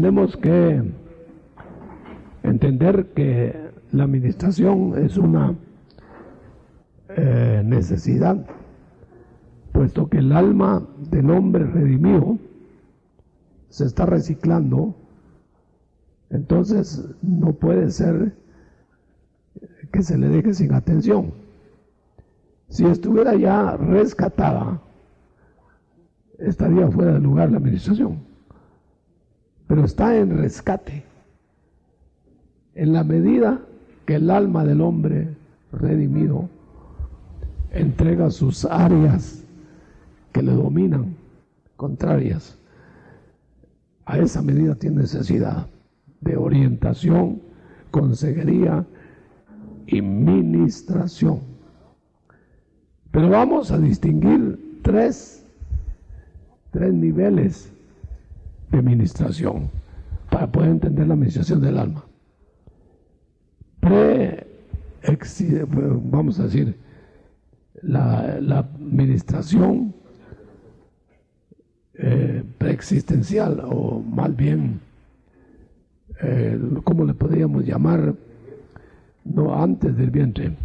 tenemos que entender que la administración es una necesidad, puesto que el alma del hombre redimido se está reciclando. Entonces no puede ser que se le deje sin atención. Si estuviera ya rescatada, estaría fuera de lugar la administración, pero está en rescate. En la medida que el alma del hombre redimido entrega sus áreas que le dominan, contrarias, a esa medida tiene necesidad de orientación, consejería y ministración. Pero vamos a distinguir tres niveles de ministración para poder entender la administración del alma. Vamos a decir, la administración preexistencial, o más bien, ¿cómo le podríamos llamar? No, antes del vientre.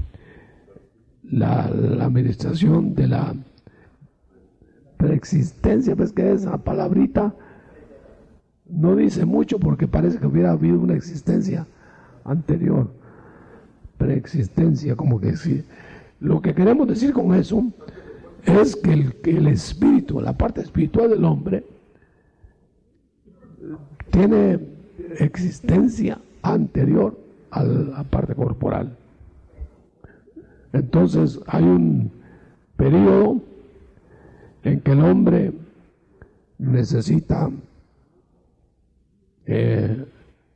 La administración de la preexistencia, pues que esa palabrita no dice mucho porque parece que hubiera habido una existencia anterior. Preexistencia, como que sí. Lo que queremos decir con eso es que el espíritu, la parte espiritual del hombre, tiene existencia anterior a la parte corporal. Entonces hay un periodo en que el hombre necesita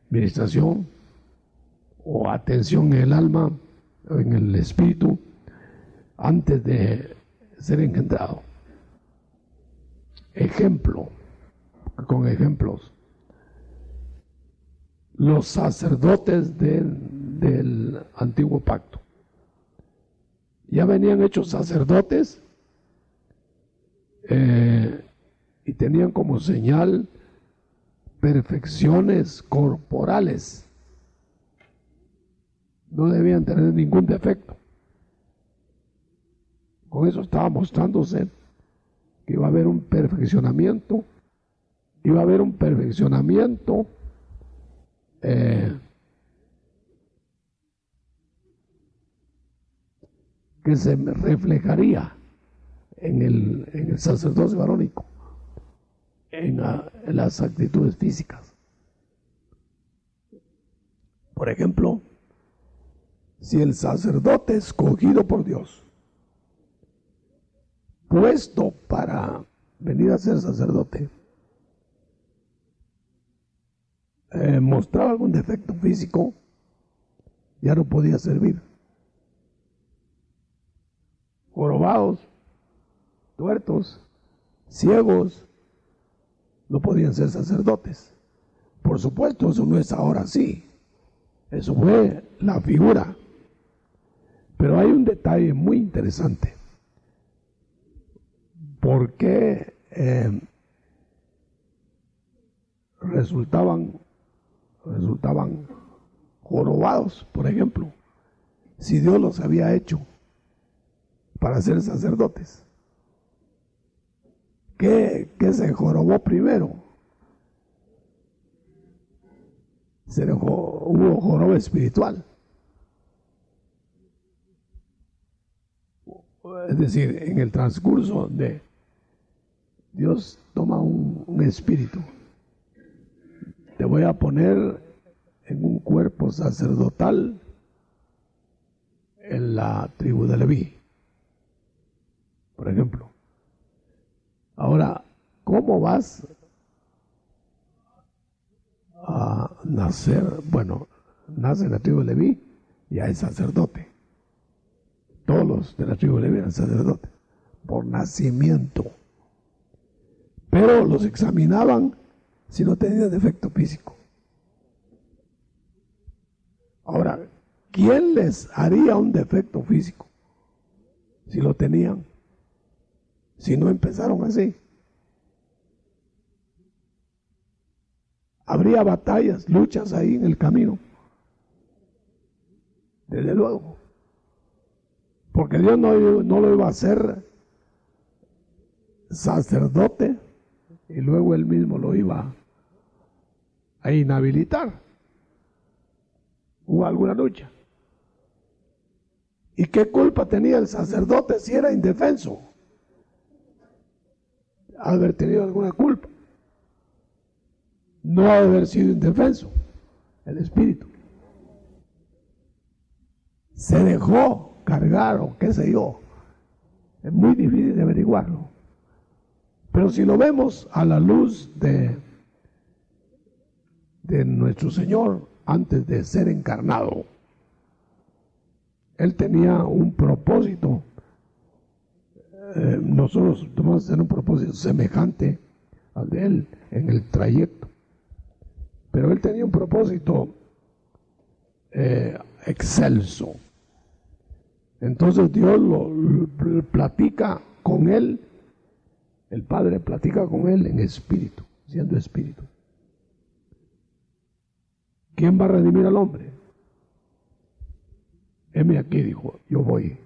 ministración o atención en el alma, en el espíritu, antes de ser engendrado. Con ejemplos. Los sacerdotes del antiguo pacto ya venían hechos sacerdotes y tenían como señal perfecciones corporales. No debían tener ningún defecto. Con eso estaba mostrándose que iba a haber un perfeccionamiento, que se reflejaría en el sacerdocio varónico, en las actitudes físicas. Por ejemplo, si el sacerdote escogido por Dios, puesto para venir a ser sacerdote, mostraba algún defecto físico, ya no podía servir. Jorobados, tuertos, ciegos, no podían ser sacerdotes. Por supuesto, eso no es ahora así. Eso fue la figura. Pero hay un detalle muy interesante. ¿Por qué resultaban jorobados, por ejemplo, si Dios los había hecho para ser sacerdotes? ¿Qué se jorobó primero? Hubo joroba espiritual. Es decir, en el transcurso de Dios toma un espíritu. Te voy a poner en un cuerpo sacerdotal en la tribu de Leví, por ejemplo. Ahora, ¿cómo vas a nacer? Bueno, nace en la tribu de Leví, ya es sacerdote. Todos los de la tribu de Leví eran sacerdotes, por nacimiento. Pero los examinaban si no tenían defecto físico. Ahora, ¿quién les haría un defecto físico si lo tenían? Si no empezaron así. Habría batallas, luchas ahí en el camino. Desde luego. Porque Dios no lo iba a hacer sacerdote y luego él mismo lo iba a inhabilitar. Hubo alguna lucha. ¿Y qué culpa tenía el sacerdote si era indefenso? Haber tenido alguna culpa. No haber sido indefenso. El espíritu se dejó cargar o qué sé yo. Es muy difícil de averiguarlo. Pero si lo vemos a la luz de nuestro Señor antes de ser encarnado, Él tenía un propósito. Nosotros vamos a tener un propósito semejante al de Él en el trayecto. Pero Él tenía un propósito excelso. Entonces Dios lo platica con Él, el Padre platica con Él en espíritu, siendo espíritu. ¿Quién va a redimir al hombre? Heme aquí, dijo, yo voy.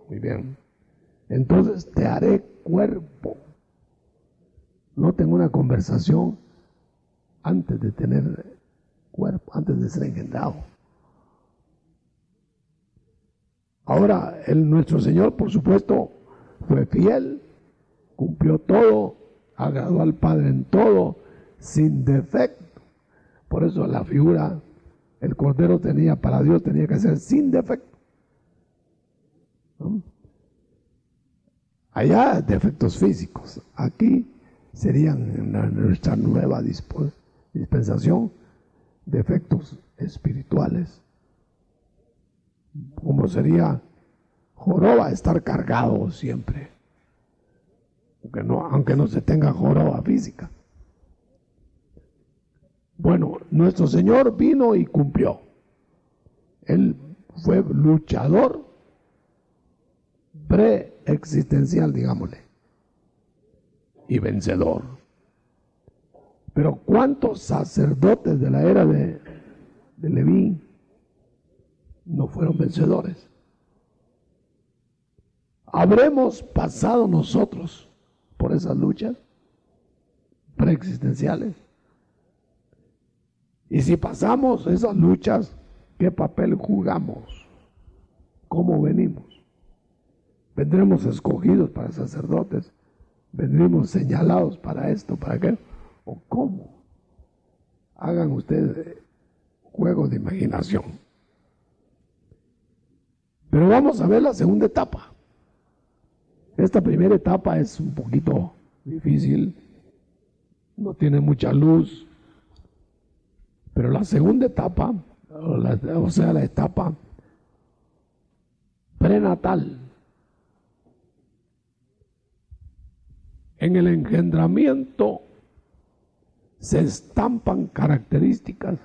Muy bien. Entonces te haré cuerpo. Noten una conversación antes de tener cuerpo, antes de ser engendrado. Ahora, nuestro Señor, por supuesto, fue fiel, cumplió todo, agradó al Padre en todo, sin defecto. Por eso la figura, el Cordero para Dios tenía que ser sin defecto. ¿No? Allá defectos físicos, aquí serían en nuestra nueva dispensación defectos espirituales. Como sería joroba estar cargado siempre, aunque no se tenga joroba física. Bueno, nuestro Señor vino y cumplió. Él fue luchador preexistencial, digámosle, y vencedor. Pero ¿cuántos sacerdotes de la era de Leví no fueron vencedores? ¿Habremos pasado nosotros por esas luchas preexistenciales? Y si pasamos esas luchas, ¿qué papel jugamos? ¿Cómo venimos? ¿Vendremos escogidos para sacerdotes? ¿Vendremos señalados para esto, para aquello? ¿O cómo? Hagan ustedes juegos de imaginación. Pero vamos a ver la segunda etapa. Esta primera etapa es un poquito difícil, no tiene mucha luz, pero la segunda etapa, o sea, la etapa prenatal, en el engendramiento se estampan características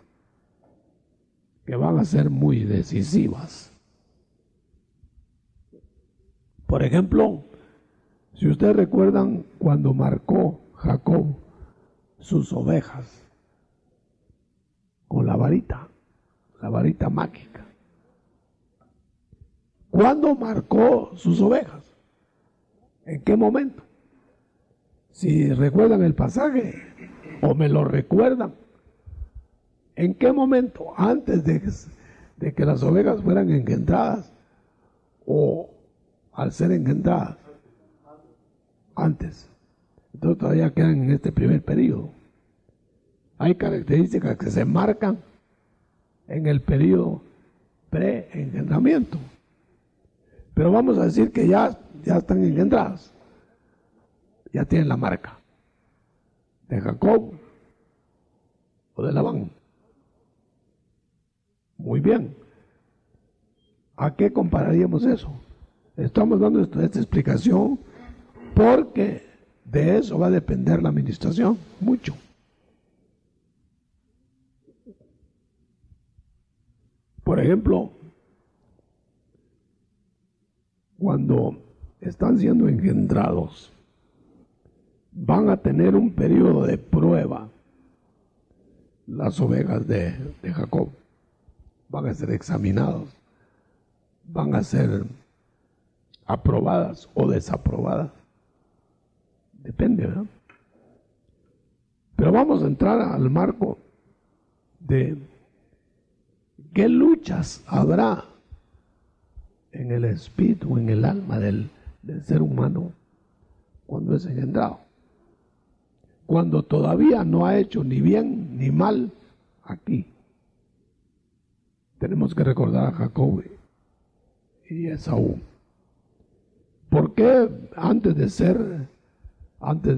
que van a ser muy decisivas. Por ejemplo, si ustedes recuerdan cuando marcó Jacob sus ovejas con la varita mágica. ¿Cuándo marcó sus ovejas? ¿En qué momento? Si recuerdan el pasaje o me lo recuerdan, ¿en qué momento? Antes de que las ovejas fueran engendradas o al ser engendradas. Antes. Entonces todavía quedan en este primer periodo. Hay características que se marcan en el periodo pre-engendramiento. Pero vamos a decir que ya están engendradas. Ya tienen la marca de Jacob o de Labán. Muy bien. ¿A qué compararíamos eso? Estamos dando esta explicación porque de eso va a depender la administración, mucho. Por ejemplo, cuando están siendo engendrados, van a tener un periodo de prueba las ovejas de Jacob. Van a ser examinados, van a ser aprobadas o desaprobadas. Depende, ¿verdad? Pero vamos a entrar al marco de qué luchas habrá en el espíritu, en el alma del ser humano cuando es engendrado. Cuando todavía no ha hecho ni bien ni mal aquí. Tenemos que recordar a Jacob y Esaú. ¿Por qué antes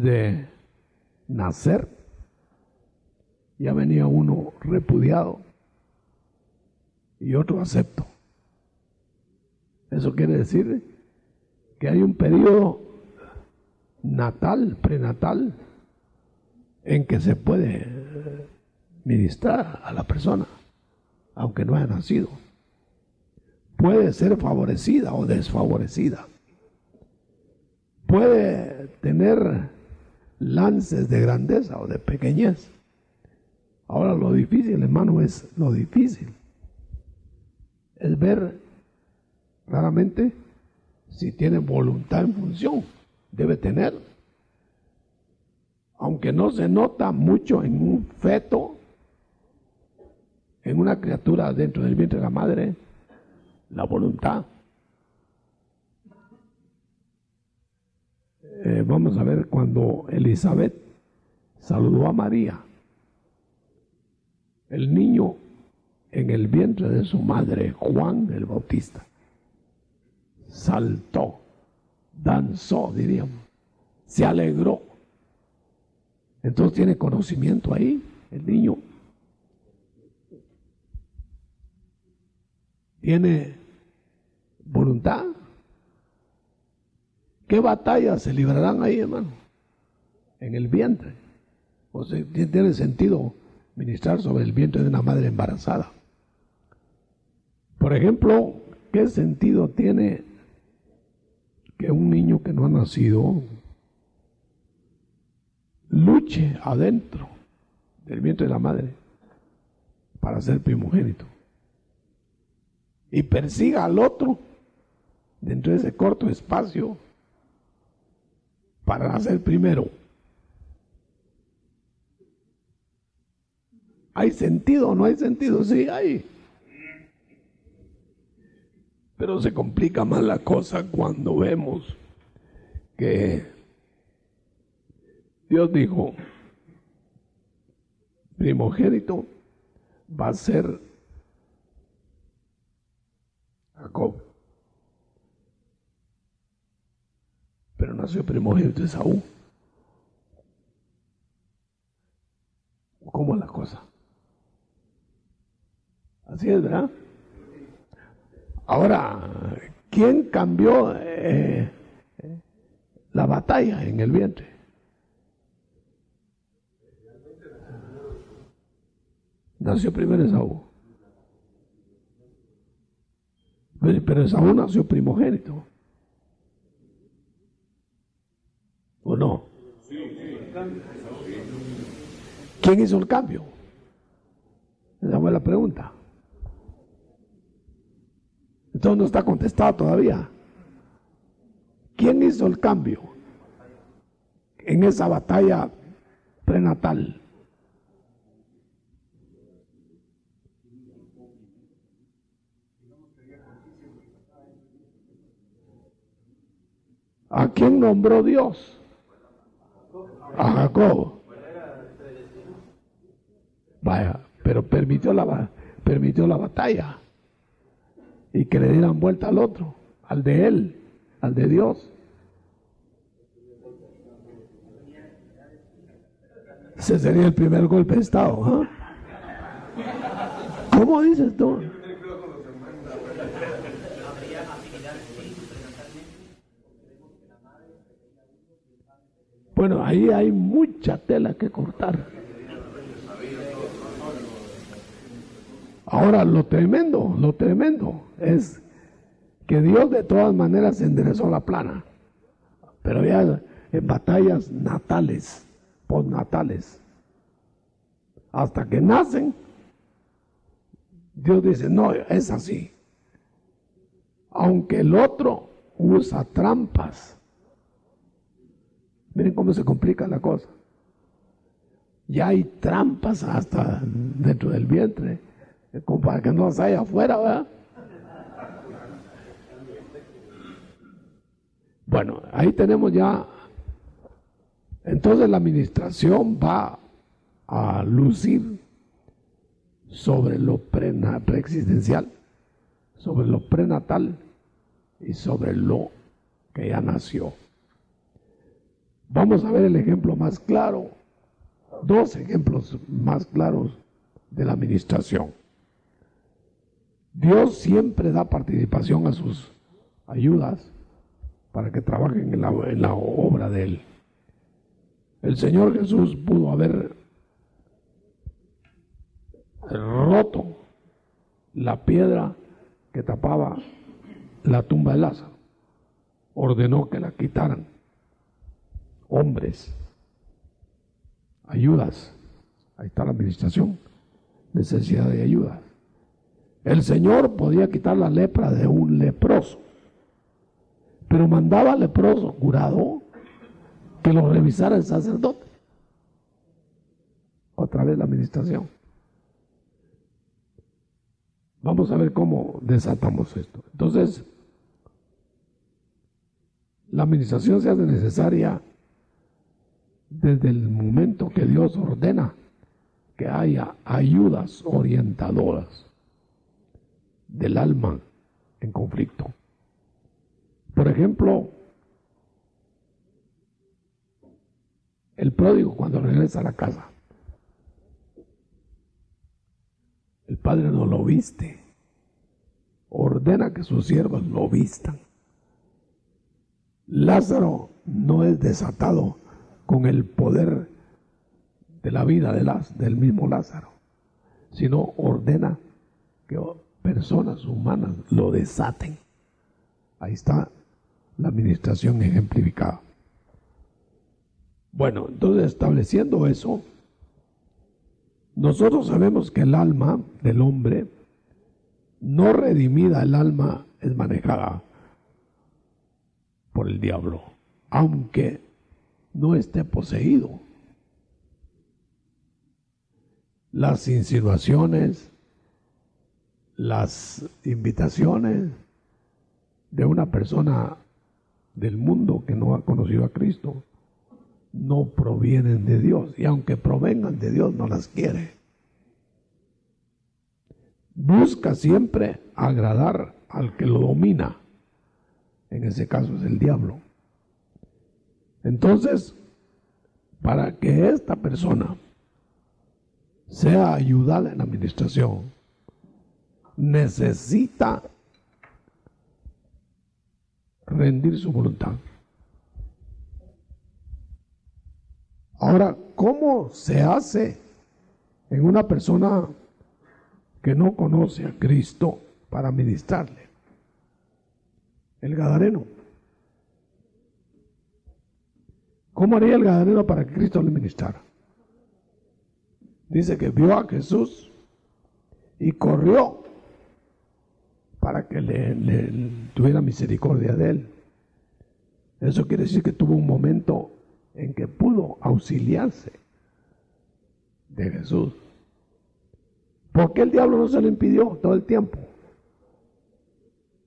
de nacer, ya venía uno repudiado y otro acepto? Eso quiere decir que hay un periodo natal, prenatal, en que se puede ministrar a la persona, aunque no haya nacido. Puede ser favorecida o desfavorecida. Puede tener lances de grandeza o de pequeñez. Ahora lo difícil, hermano, es ver claramente si tiene voluntad en función. Debe tener. Aunque no se nota mucho en un feto, en una criatura dentro del vientre de la madre, la voluntad. Vamos a ver cuando Elizabeth saludó a María, el niño en el vientre de su madre, Juan el Bautista, saltó, danzó, diríamos, se alegró. Entonces tiene conocimiento ahí, el niño. Tiene voluntad. ¿Qué batallas se librarán ahí, hermano? En el vientre. O sea, tiene sentido ministrar sobre el vientre de una madre embarazada. Por ejemplo, ¿qué sentido tiene que un niño que no ha nacido luche adentro del vientre de la madre para ser primogénito y persiga al otro dentro de ese corto espacio para nacer primero? ¿Hay sentido o no hay sentido? Sí, hay. Pero se complica más la cosa cuando vemos que Dios dijo, primogénito va a ser Jacob. Pero nació primogénito Esaú. ¿Cómo es la cosa? Así es, ¿verdad? Ahora, ¿quién cambió la batalla en el vientre? Nació primero Esaú. Pero Esaú nació primogénito. ¿O no? ¿Quién hizo el cambio? Esa fue la pregunta. Entonces no está contestado todavía. ¿Quién hizo el cambio en esa batalla prenatal? ¿A quién nombró Dios? A Jacob. Vaya, pero permitió la batalla y que le dieran vuelta al otro, al de él, al de Dios. Ese sería el primer golpe de Estado, ¿eh? ¿Cómo dices tú? Bueno, ahí hay mucha tela que cortar. Ahora, lo tremendo es que Dios de todas maneras enderezó la plana, pero ya en batallas natales, postnatales. hasta que nacen, Dios dice, no, es así. Aunque el otro usa trampas. Miren cómo se complica la cosa. Ya hay trampas hasta dentro del vientre, como para que no las haya afuera, ¿verdad? Bueno, ahí tenemos ya. Entonces la administración va a lucir sobre lo preexistencial, sobre lo prenatal y sobre lo que ya nació. Vamos a ver el ejemplo más claro, dos ejemplos más claros de la administración. Dios siempre da participación a sus ayudas para que trabajen en la obra de Él. El Señor Jesús pudo haber roto la piedra que tapaba la tumba de Lázaro. Ordenó que la quitaran. Hombres, ayudas, ahí está la administración, necesidad de ayudas. El Señor podía quitar la lepra de un leproso, pero mandaba al leproso curado que lo revisara el sacerdote. Otra vez la administración. Vamos a ver cómo desatamos esto. Entonces, la administración se hace necesaria desde el momento que Dios ordena que haya ayudas orientadoras del alma en conflicto. Por ejemplo, el pródigo cuando regresa a la casa, el padre no lo viste, ordena que sus siervos lo vistan. Lázaro no es desatado con el poder de la vida del mismo Lázaro, sino ordena que personas humanas lo desaten. Ahí está la administración ejemplificada. Bueno, entonces estableciendo eso, nosotros sabemos que el alma del hombre no redimida, el alma es manejada por el diablo, aunque no esté poseído. Las insinuaciones, las invitaciones de una persona del mundo que no ha conocido a Cristo no provienen de Dios, y aunque provengan de Dios no las quiere. Busca siempre agradar al que lo domina, en ese caso es el diablo. Entonces, para que esta persona sea ayudada en la administración, necesita rendir su voluntad. Ahora, ¿cómo se hace en una persona que no conoce a Cristo para ministrarle? El gadareno. ¿Cómo haría el gadareno para que Cristo le ministrara? Dice que vio a Jesús y corrió para que le tuviera misericordia de él. Eso quiere decir que tuvo un momento en que pudo auxiliarse de Jesús. ¿Por qué el diablo no se lo impidió todo el tiempo?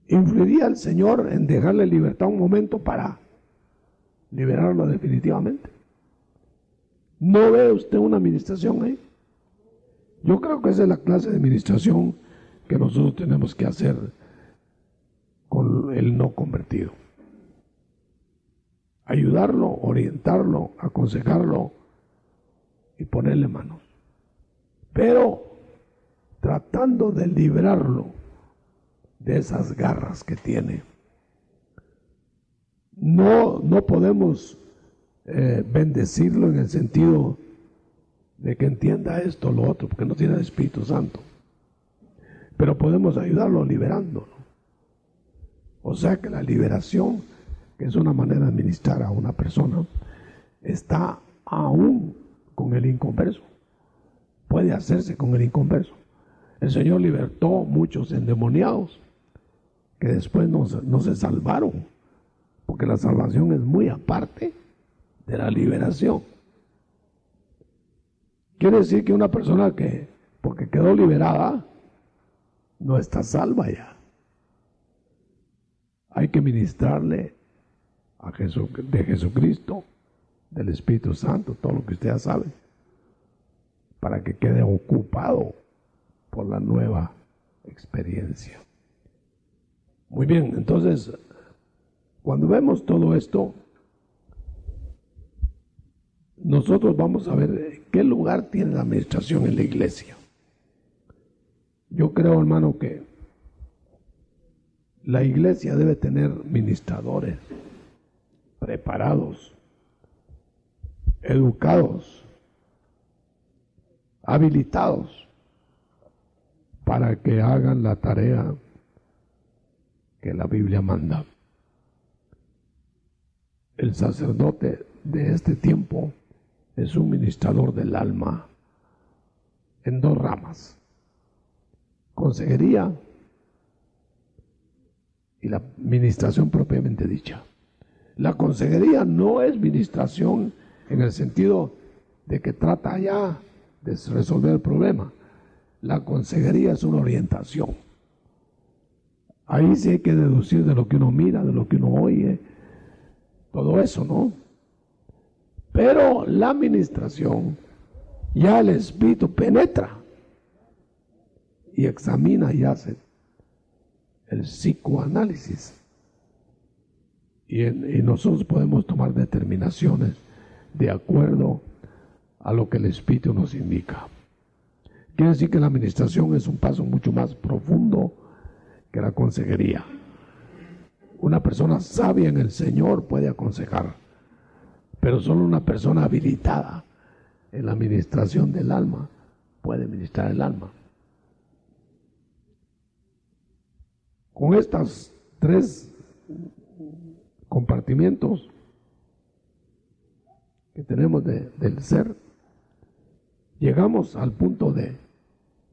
¿Influiría el Señor en dejarle libertad un momento para liberarlo definitivamente? ¿No ve usted una administración ahí? Yo creo que esa es la clase de administración que nosotros tenemos que hacer con el no convertido. Ayudarlo, orientarlo, aconsejarlo y ponerle manos. Pero tratando de librarlo de esas garras que tiene. No podemos bendecirlo en el sentido de que entienda esto o lo otro, porque no tiene el Espíritu Santo. Pero podemos ayudarlo liberándolo. O sea que la liberación, que es una manera de administrar a una persona, está aún con el inconverso. puede hacerse con el inconverso. El Señor libertó muchos endemoniados que después no se salvaron, porque la salvación es muy aparte de la liberación. Quiere decir que una persona que, porque quedó liberada, no está salva ya. Hay que ministrarle a de Jesucristo, del Espíritu Santo, todo lo que usted ya sabe, para que quede ocupado por la nueva experiencia. Muy bien, entonces, cuando vemos todo esto, nosotros vamos a ver qué lugar tiene la administración en la iglesia. Yo creo, hermano, que la iglesia debe tener ministradores preparados, educados, habilitados para que hagan la tarea que la Biblia manda. El sacerdote de este tiempo es un ministrador del alma en dos ramas: consejería y la ministración propiamente dicha. La consejería no es ministración en el sentido de que trata ya de resolver el problema. La consejería es una orientación. Ahí sí hay que deducir de lo que uno mira, de lo que uno oye, todo eso, ¿no? Pero la administración, ya el Espíritu penetra y examina y hace el psicoanálisis. Y nosotros podemos tomar determinaciones de acuerdo a lo que el Espíritu nos indica. Quiere decir que la administración es un paso mucho más profundo que la consejería. Una persona sabia en el Señor puede aconsejar, pero solo una persona habilitada en la administración del alma puede ministrar el alma. Con estos tres compartimientos que tenemos del ser, llegamos al punto de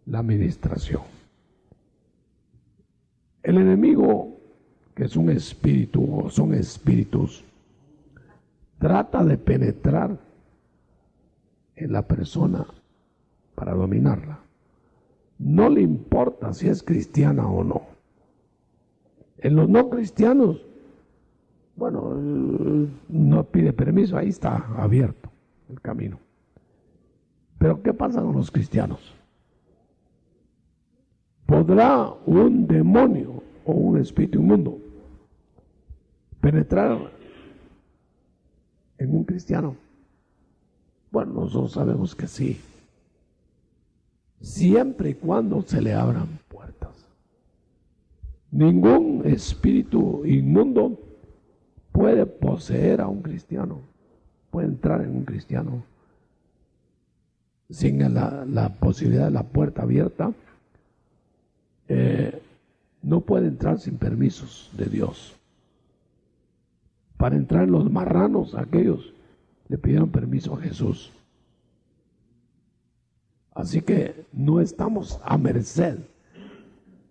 la administración. El enemigo, que es un espíritu o son espíritus, trata de penetrar en la persona para dominarla. No le importa si es cristiana o no. En los no cristianos, bueno, no pide permiso, ahí está abierto el camino. Pero ¿qué pasa con los cristianos? ¿Podrá un demonio o un espíritu inmundo penetrar en un cristiano? Bueno, nosotros sabemos que sí, siempre y cuando se le abran puertas. Ningún espíritu inmundo puede poseer a un cristiano, puede entrar en un cristiano sin la posibilidad de la puerta abierta. No puede entrar sin permisos de Dios. Para entrar en los marranos, aquellos le pidieron permiso a Jesús. Así que no estamos a merced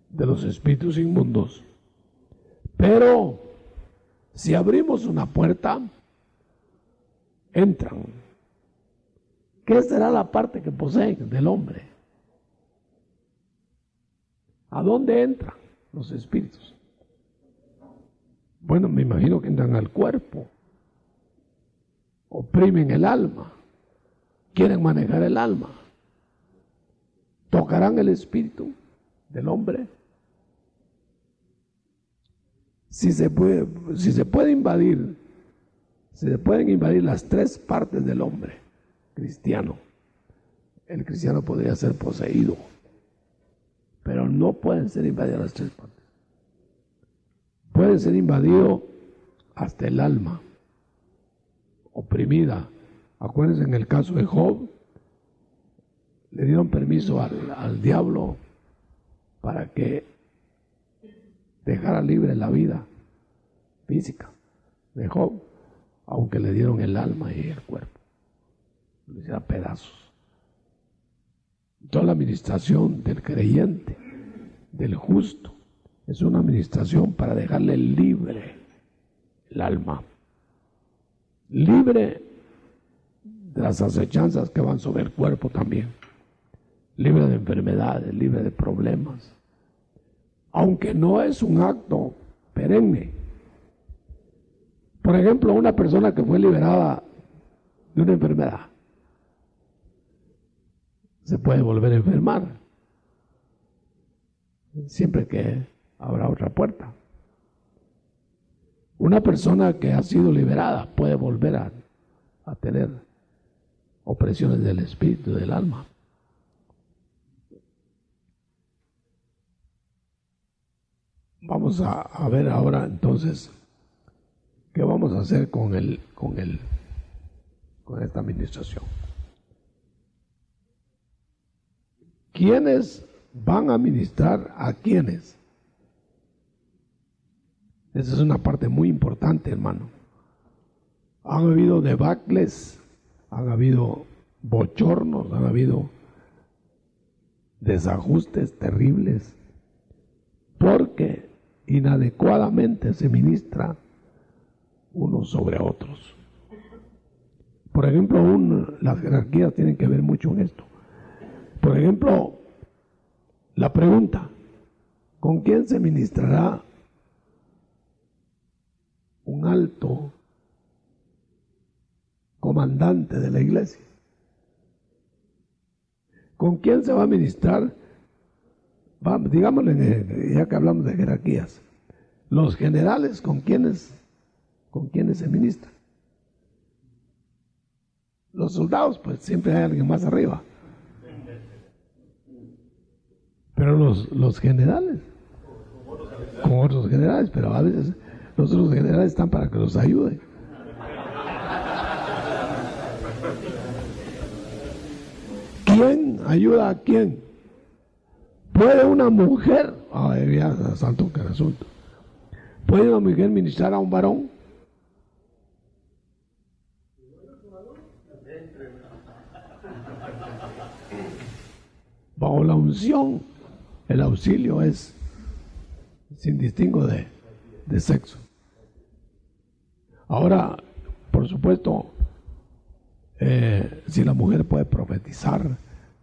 de los espíritus inmundos. Pero si abrimos una puerta, entran. ¿Qué será la parte que poseen del hombre? ¿A dónde entran los espíritus? Bueno, me imagino que entran al cuerpo, oprimen el alma, quieren manejar el alma, tocarán el espíritu del hombre. Si se pueden invadir las tres partes del hombre cristiano, el cristiano podría ser poseído, pero no pueden ser invadidas las tres partes. Puede ser invadido hasta el alma, oprimida. Acuérdense, en el caso de Job, le dieron permiso al diablo para que dejara libre la vida física de Job, aunque le dieron el alma y el cuerpo, lo hiciera pedazos. Toda la administración del creyente, del justo, es una administración para dejarle libre el alma, libre de las acechanzas que van sobre el cuerpo también, libre de enfermedades, libre de problemas, aunque no es un acto perenne. Por ejemplo, una persona que fue liberada de una enfermedad se puede volver a enfermar, siempre que habrá otra puerta. Una persona que ha sido liberada puede volver a tener opresiones del espíritu, del alma. Vamos a ver ahora entonces qué vamos a hacer con esta administración. ¿Quiénes van a ministrar a quiénes? Esa es una parte muy importante, hermano. Han habido debacles, han habido bochornos, han habido desajustes terribles, porque inadecuadamente se ministra unos sobre otros. Por ejemplo, las jerarquías tienen que ver mucho en esto. Por ejemplo, la pregunta, ¿con quién se ministrará un alto comandante de la iglesia? ¿Con quién se va a ministrar? Digámosle, ya que hablamos de jerarquías, los generales, ¿con quiénes se ministran? Los soldados, pues siempre hay alguien más arriba. Pero los generales, con otros generales, pero a veces los otros generales están para que los ayuden. ¿Quién ayuda a quién? ¿Puede una mujer, ya saltó que asunto, puede una mujer ministrar a un varón? Bajo la unción, el auxilio es sin distingo de sexo. Ahora, por supuesto, si la mujer puede profetizar,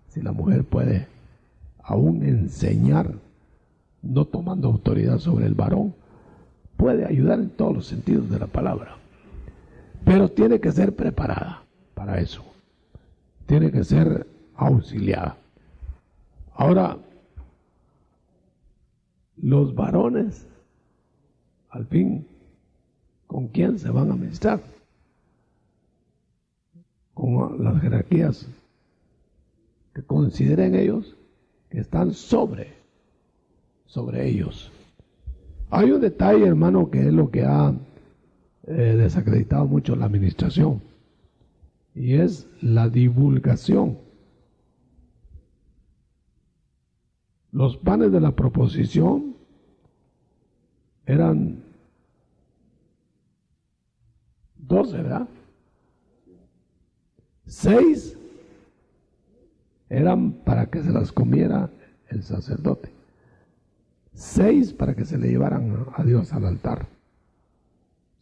si la mujer puede aún enseñar, no tomando autoridad sobre el varón, puede ayudar en todos los sentidos de la palabra, pero tiene que ser preparada para eso, tiene que ser auxiliada. Ahora, los varones, al fin, ¿con quién se van a ministrar? Con las jerarquías que consideren ellos que están sobre ellos. Hay un detalle, hermano, que es lo que ha desacreditado mucho la administración, y es la divulgación. Los panes de la proposición eran 12, ¿verdad? 6 eran para que se las comiera el sacerdote. 6 para que se le llevaran a Dios al altar.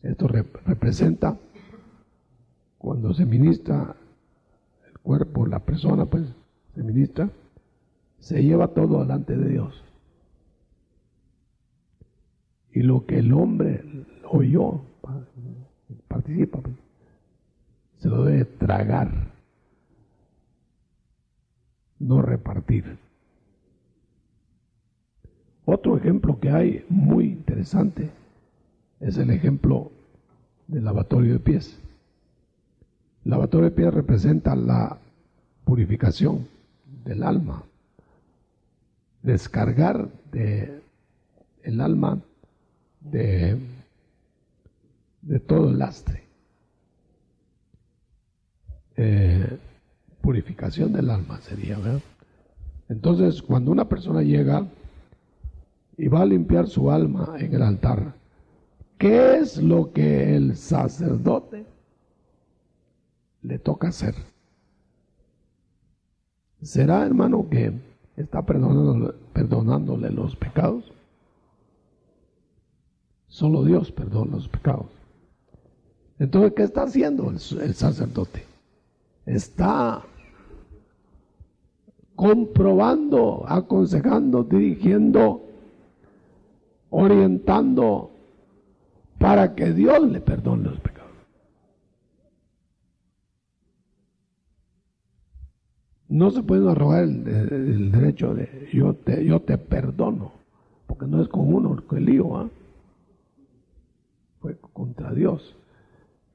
Esto representa cuando se ministra el cuerpo, la persona, pues se ministra, se lleva todo delante de Dios. Y lo que el hombre oyó, participa, pues, se lo debe tragar, no repartir. Otro ejemplo que hay muy interesante es el ejemplo del lavatorio de pies. El lavatorio de pies representa la purificación del alma, descargar el alma de todo el lastre, purificación del alma sería, ¿verdad? Entonces, cuando una persona llega y va a limpiar su alma en el altar, ¿qué es lo que el sacerdote le toca hacer? ¿Será, hermano, que está perdonándole los pecados? Solo Dios perdona los pecados. Entonces, ¿qué está haciendo el sacerdote? Está comprobando, aconsejando, dirigiendo, orientando para que Dios le perdone los pecados. No se puede arrogar el derecho de yo te perdono, porque no es con uno el lío, ¿eh? Fue contra Dios.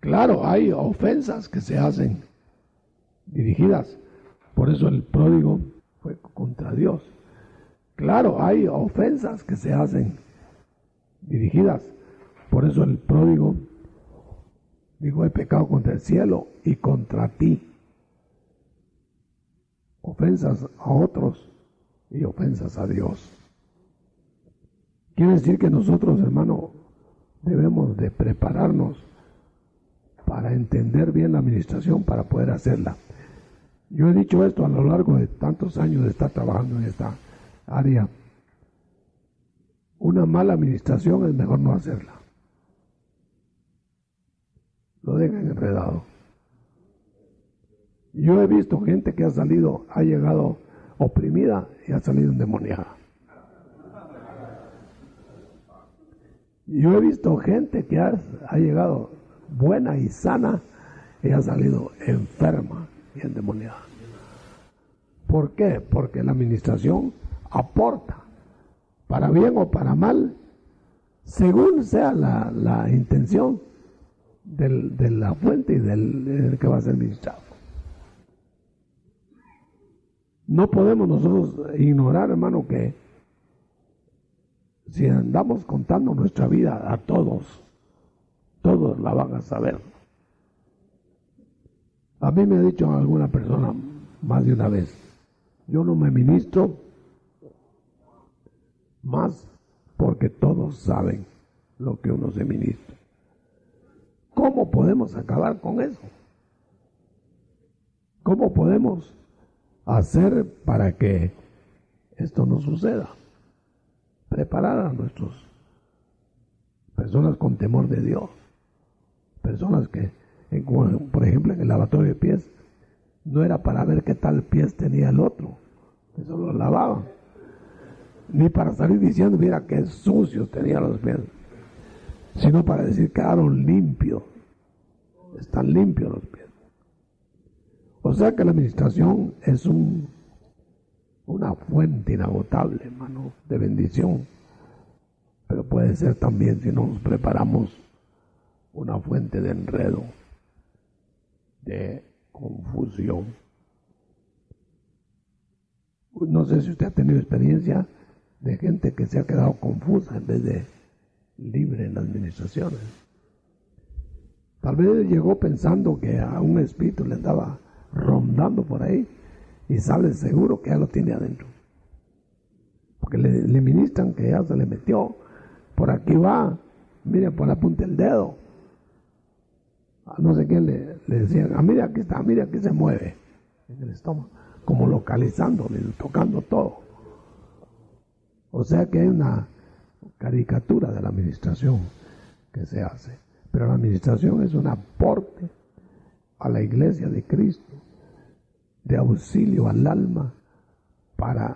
Claro, hay ofensas que se hacen dirigidas, por eso el pródigo fue contra Dios. Claro, hay ofensas que se hacen dirigidas, por eso el pródigo dijo: he pecado contra el cielo y contra ti. Ofensas a otros y ofensas a Dios. Quiere decir que nosotros, hermano, debemos de prepararnos para entender bien la administración, para poder hacerla. Yo he dicho esto a lo largo de tantos años de estar trabajando en esta área. Una mala administración es mejor no hacerla. Lo dejan enredado. Yo he visto gente que ha llegado oprimida y ha salido endemoniada. Yo he visto gente que ha llegado buena y sana y ha salido enferma y endemoniada. ¿Por qué? Porque la administración aporta, para bien o para mal, según sea la intención de la fuente y del que va a ser ministrado. No podemos nosotros ignorar, hermano, que si andamos contando nuestra vida a todos la van a saber. A mí me ha dicho alguna persona más de una vez: yo no me ministro más porque todos saben lo que uno se ministra. ¿Cómo podemos acabar con eso? ¿Cómo podemos hacer para que esto no suceda? Preparar a nuestros personas con temor de Dios, personas que, por ejemplo, en el lavatorio de pies, no era para ver qué tal pies tenía el otro, eso lo lavaban, ni para salir diciendo: mira qué sucios tenían los pies, sino para decir: quedaron limpios, están limpios los pies. O sea que la administración es una fuente inagotable, hermano, de bendición, pero puede ser también, si no nos preparamos, una fuente de enredo, de confusión. No sé si usted ha tenido experiencia de gente que se ha quedado confusa en vez de libre en las administraciones. Tal vez llegó pensando que a un espíritu le andaba rondando por ahí y sale seguro que ya lo tiene adentro, porque le ministran que ya se le metió, por aquí va, mire, por la punta del dedo. A no sé quién le decían: mire aquí está, mire aquí se mueve en el estómago, como localizándole, tocando todo. O sea que hay una caricatura de la administración que se hace, pero la administración es un aporte a la iglesia de Cristo, de auxilio al alma, para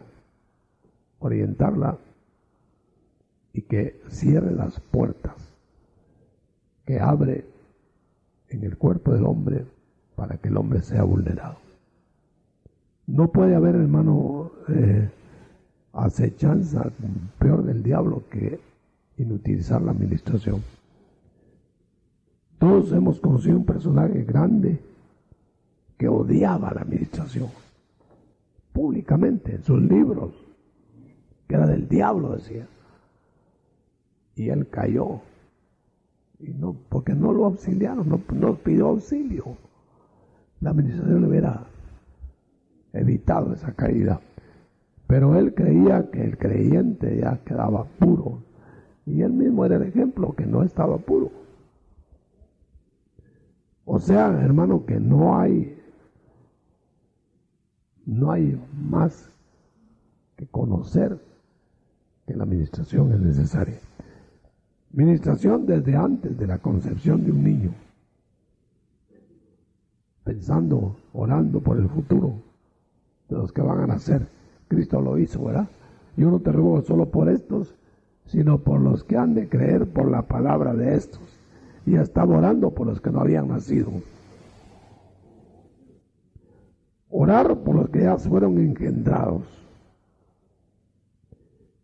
orientarla y que cierre las puertas que abre en el cuerpo del hombre para que el hombre sea vulnerado. No puede haber, hermano, acechanza peor del diablo que inutilizar la administración. Todos hemos conocido un personaje grande que odiaba la administración públicamente en sus libros, que era del diablo, decía, y él cayó, y no, porque no lo auxiliaron, no pidió auxilio. La administración le hubiera evitado esa caída, pero él creía que el creyente ya quedaba puro, y él mismo era el ejemplo que no estaba puro. O sea, hermano, que no hay No hay más que conocer que la ministración es necesaria. Ministración desde antes de la concepción de un niño, pensando, orando por el futuro de los que van a nacer. Cristo lo hizo, ¿verdad? Yo no te ruego solo por estos, sino por los que han de creer por la palabra de estos. Y estaba orando por los que no habían nacido. Orar por los que ya fueron engendrados.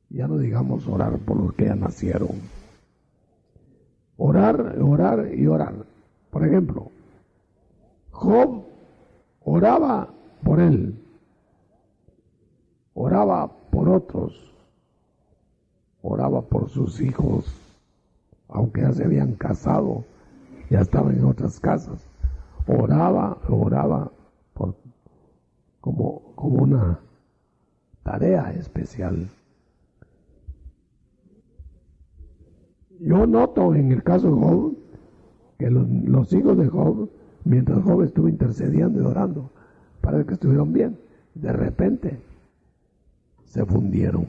Ya no digamos orar por los que ya nacieron. Orar, orar y orar. Por ejemplo, Job oraba por él, oraba por otros, oraba por sus hijos, aunque ya se habían casado, ya estaban en otras casas. Oraba por, como una tarea especial. Yo noto en el caso de Job que los hijos de Job, mientras Job estuvo intercediendo y orando, parece que estuvieron bien. De repente se fundieron.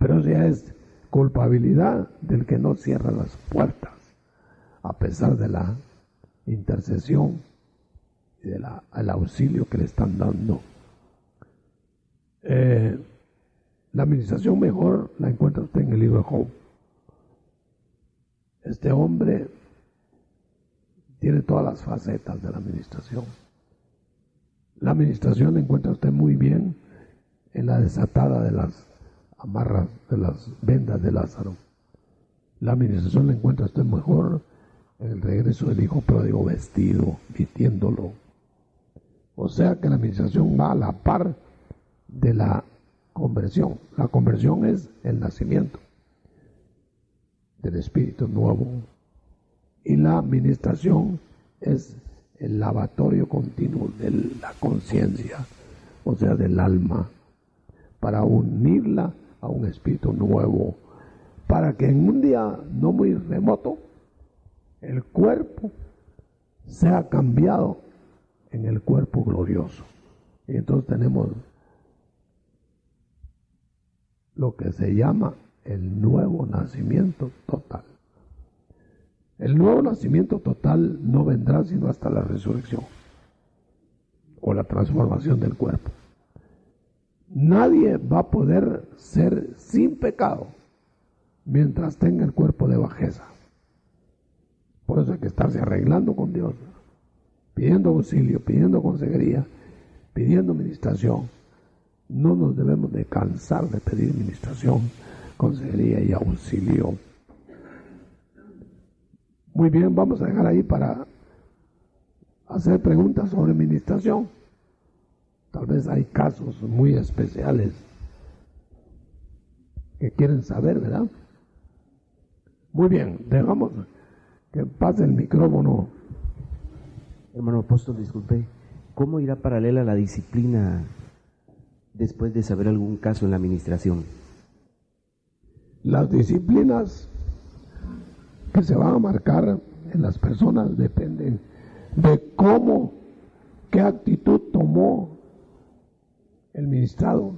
Pero eso ya es culpabilidad del que no cierra las puertas, a pesar de la intercesión y del auxilio que le están dando. La administración mejor la encuentra usted en el libro de Job. Este hombre tiene todas las facetas de la administración. La administración la encuentra usted muy bien en la desatada de las amarras, de las vendas de Lázaro. La administración la encuentra usted mejor en el regreso del hijo pródigo vestido, vistiéndolo. O sea que la administración va a la par de la conversión. La conversión es el nacimiento del espíritu nuevo, y la administración es el lavatorio continuo de la conciencia, o sea, del alma, para unirla a un espíritu nuevo, para que en un día no muy remoto el cuerpo sea cambiado en el cuerpo glorioso. Y entonces tenemos lo que se llama el nuevo nacimiento total. El nuevo nacimiento total no vendrá sino hasta la resurrección o la transformación del cuerpo. Nadie va a poder ser sin pecado mientras tenga el cuerpo de bajeza. Por eso hay que estarse arreglando con Dios, pidiendo auxilio, pidiendo consejería, pidiendo ministración. No nos debemos de cansar de pedir ministración, consejería y auxilio. Muy bien, vamos a dejar ahí para hacer preguntas sobre administración. Tal vez hay casos muy especiales que quieren saber, ¿verdad? Muy bien, dejamos que pase el micrófono. Hermano apóstol, disculpe, ¿cómo irá paralela la disciplina después de saber algún caso en la administración? Las disciplinas que se van a marcar en las personas dependen de qué actitud tomó el ministrado,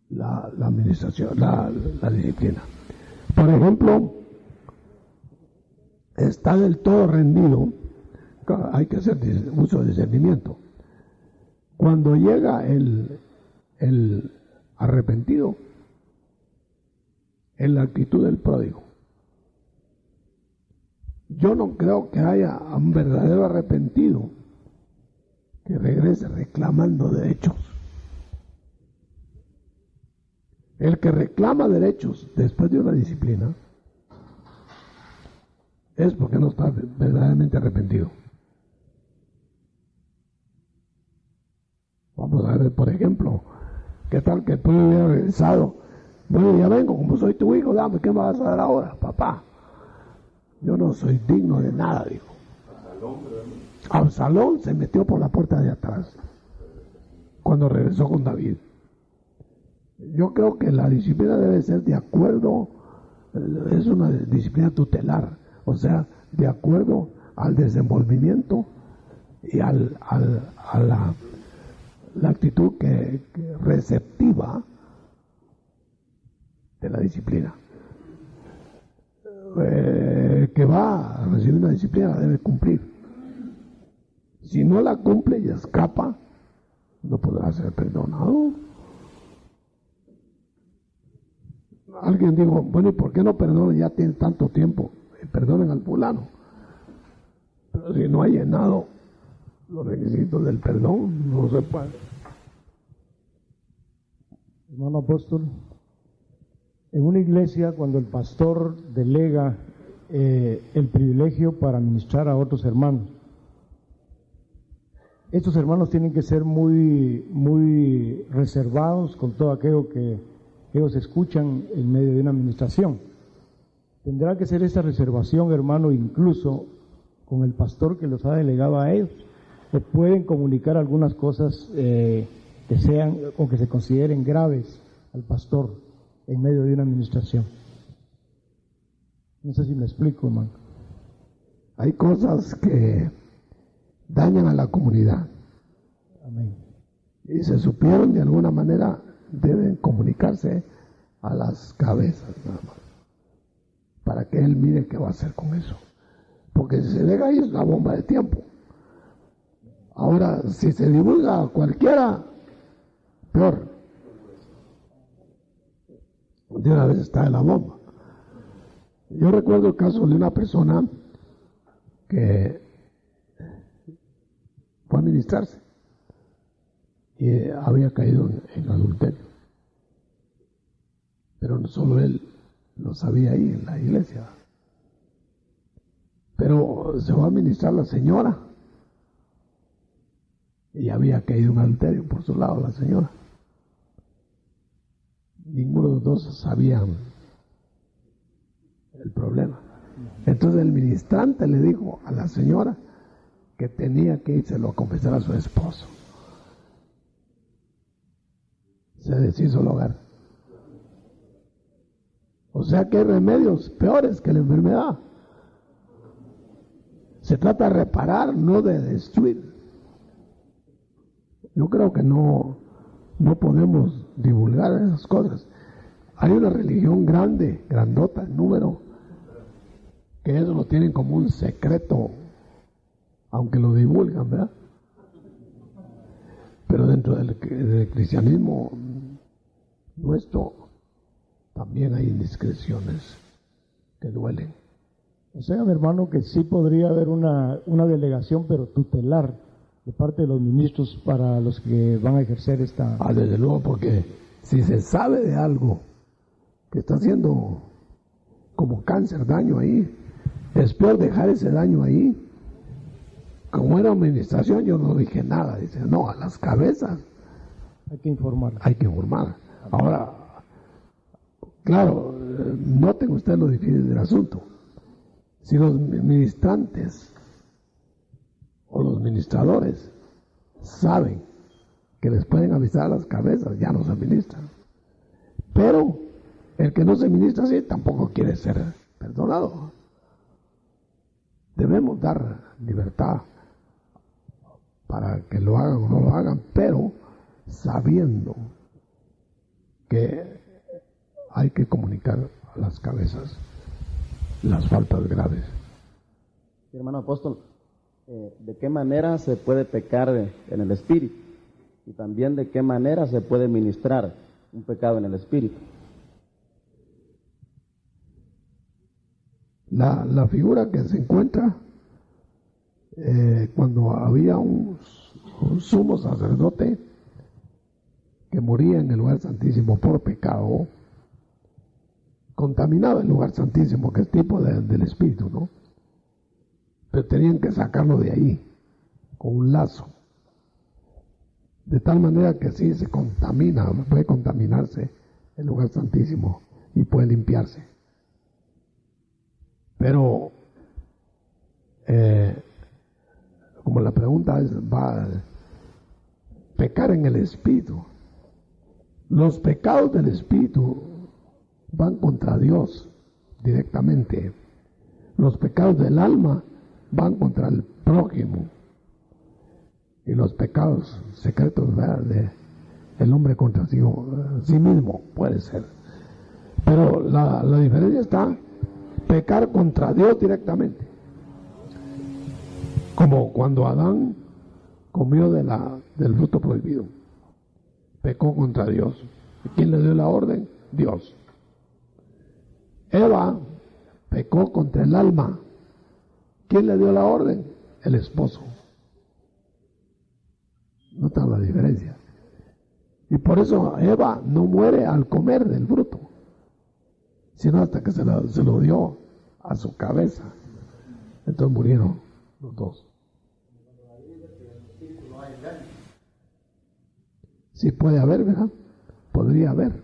la administración, la disciplina. Por ejemplo, está del todo rendido, hay que hacer uso de discernimiento. Cuando llega el arrepentido, en la actitud del pródigo, yo no creo que haya un verdadero arrepentido que regrese reclamando derechos. El que reclama derechos después de una disciplina es porque no está verdaderamente arrepentido. Vamos a ver, por ejemplo, ¿qué tal que tú hubieras regresado? Bueno, ya vengo, como soy tu hijo, dame, ¿qué me vas a dar ahora, papá? Yo no soy digno de nada, dijo. Absalón se metió por la puerta de atrás cuando regresó con David. Yo creo que la disciplina debe ser de acuerdo, es una disciplina tutelar, o sea, de acuerdo al desenvolvimiento y a la actitud que receptiva de la disciplina. Que va a recibir una disciplina la debe cumplir. Si no la cumple y escapa, no podrá ser perdonado. Alguien dijo, bueno, ¿y por qué no perdonan? Ya tiene tanto tiempo. Perdonen al fulano. Pero si no ha llenado los requisitos del perdón, no se puede. Hermano apóstol, en una iglesia, cuando el pastor delega el privilegio para ministrar a otros hermanos, estos hermanos tienen que ser muy reservados con todo aquello que ellos escuchan en medio de una administración. Tendrá que ser esa reservación, hermano, incluso con el pastor que los ha delegado a ellos. Se pueden comunicar algunas cosas que sean o que se consideren graves al pastor en medio de una administración. No sé si me explico, hermano. Hay cosas que dañan a la comunidad. Amén. Y se supieron de alguna manera, deben comunicarse a las cabezas nada más, para que él mire qué va a hacer con eso. Porque si se deja ahí es una bomba de tiempo. Ahora, si se divulga a cualquiera, peor. De una vez está en la bomba. Yo recuerdo el caso de una persona que fue a ministrarse y había caído en adulterio. Pero no solo él lo sabía ahí en la iglesia. Pero se va a ministrar la señora y había caído en adulterio por su lado la señora. Ninguno de los dos sabían el problema. Entonces el ministrante le dijo a la señora que tenía que írselo a confesar a su esposo. Se deshizo el hogar. O sea que hay remedios peores que la enfermedad. Se trata de reparar, no de destruir. Yo creo que no podemos divulgar esas cosas. Hay una religión grande, grandota en número, que eso lo tienen como un secreto, aunque lo divulgan, ¿verdad? Pero dentro del cristianismo nuestro también hay indiscreciones que duelen. O sea, mi hermano, que sí podría haber una delegación, pero tutelar, de parte de los ministros para los que van a ejercer esta... Desde luego, porque si se sabe de algo que está haciendo como cáncer, daño ahí, es peor dejar ese daño ahí. Como era administración, yo no dije nada. Dice, no, a las cabezas hay que informar. Hay que informar. Ahora, claro, noten ustedes lo difícil del asunto. Si los ministrantes o los ministradores saben que les pueden avisar a las cabezas, ya no se ministran. Pero el que no se ministra así tampoco quiere ser perdonado. Debemos dar libertad para que lo hagan o no lo hagan, pero sabiendo que hay que comunicar a las cabezas las faltas graves. Hermano apóstol, ¿de qué manera se puede pecar en el espíritu? Y también de qué manera se puede ministrar un pecado en el espíritu. La figura que se encuentra cuando había un sumo sacerdote que moría en el lugar santísimo por pecado, contaminaba el lugar santísimo, que es tipo del espíritu, ¿no? Pero tenían que sacarlo de ahí con un lazo, de tal manera que sí se contamina, puede contaminarse el lugar santísimo y puede limpiarse. Pero como la pregunta es, va a pecar en el espíritu. Los pecados del espíritu van contra Dios directamente. Los pecados del alma van contra el prójimo. y los pecados secretos, ¿verdad?, de el hombre contra sí mismo, puede ser. Pero la diferencia está pecar contra Dios directamente, como cuando Adán comió del fruto prohibido, pecó contra Dios. ¿Quién le dio la orden? Dios. Eva pecó contra el alma. ¿Quién le dio la orden? El esposo. ¿Notan la diferencia? Y por eso Eva no muere al comer del fruto, sino hasta que se lo dio a su cabeza. Entonces murieron los dos. Sí puede haber, ¿verdad? Podría haber.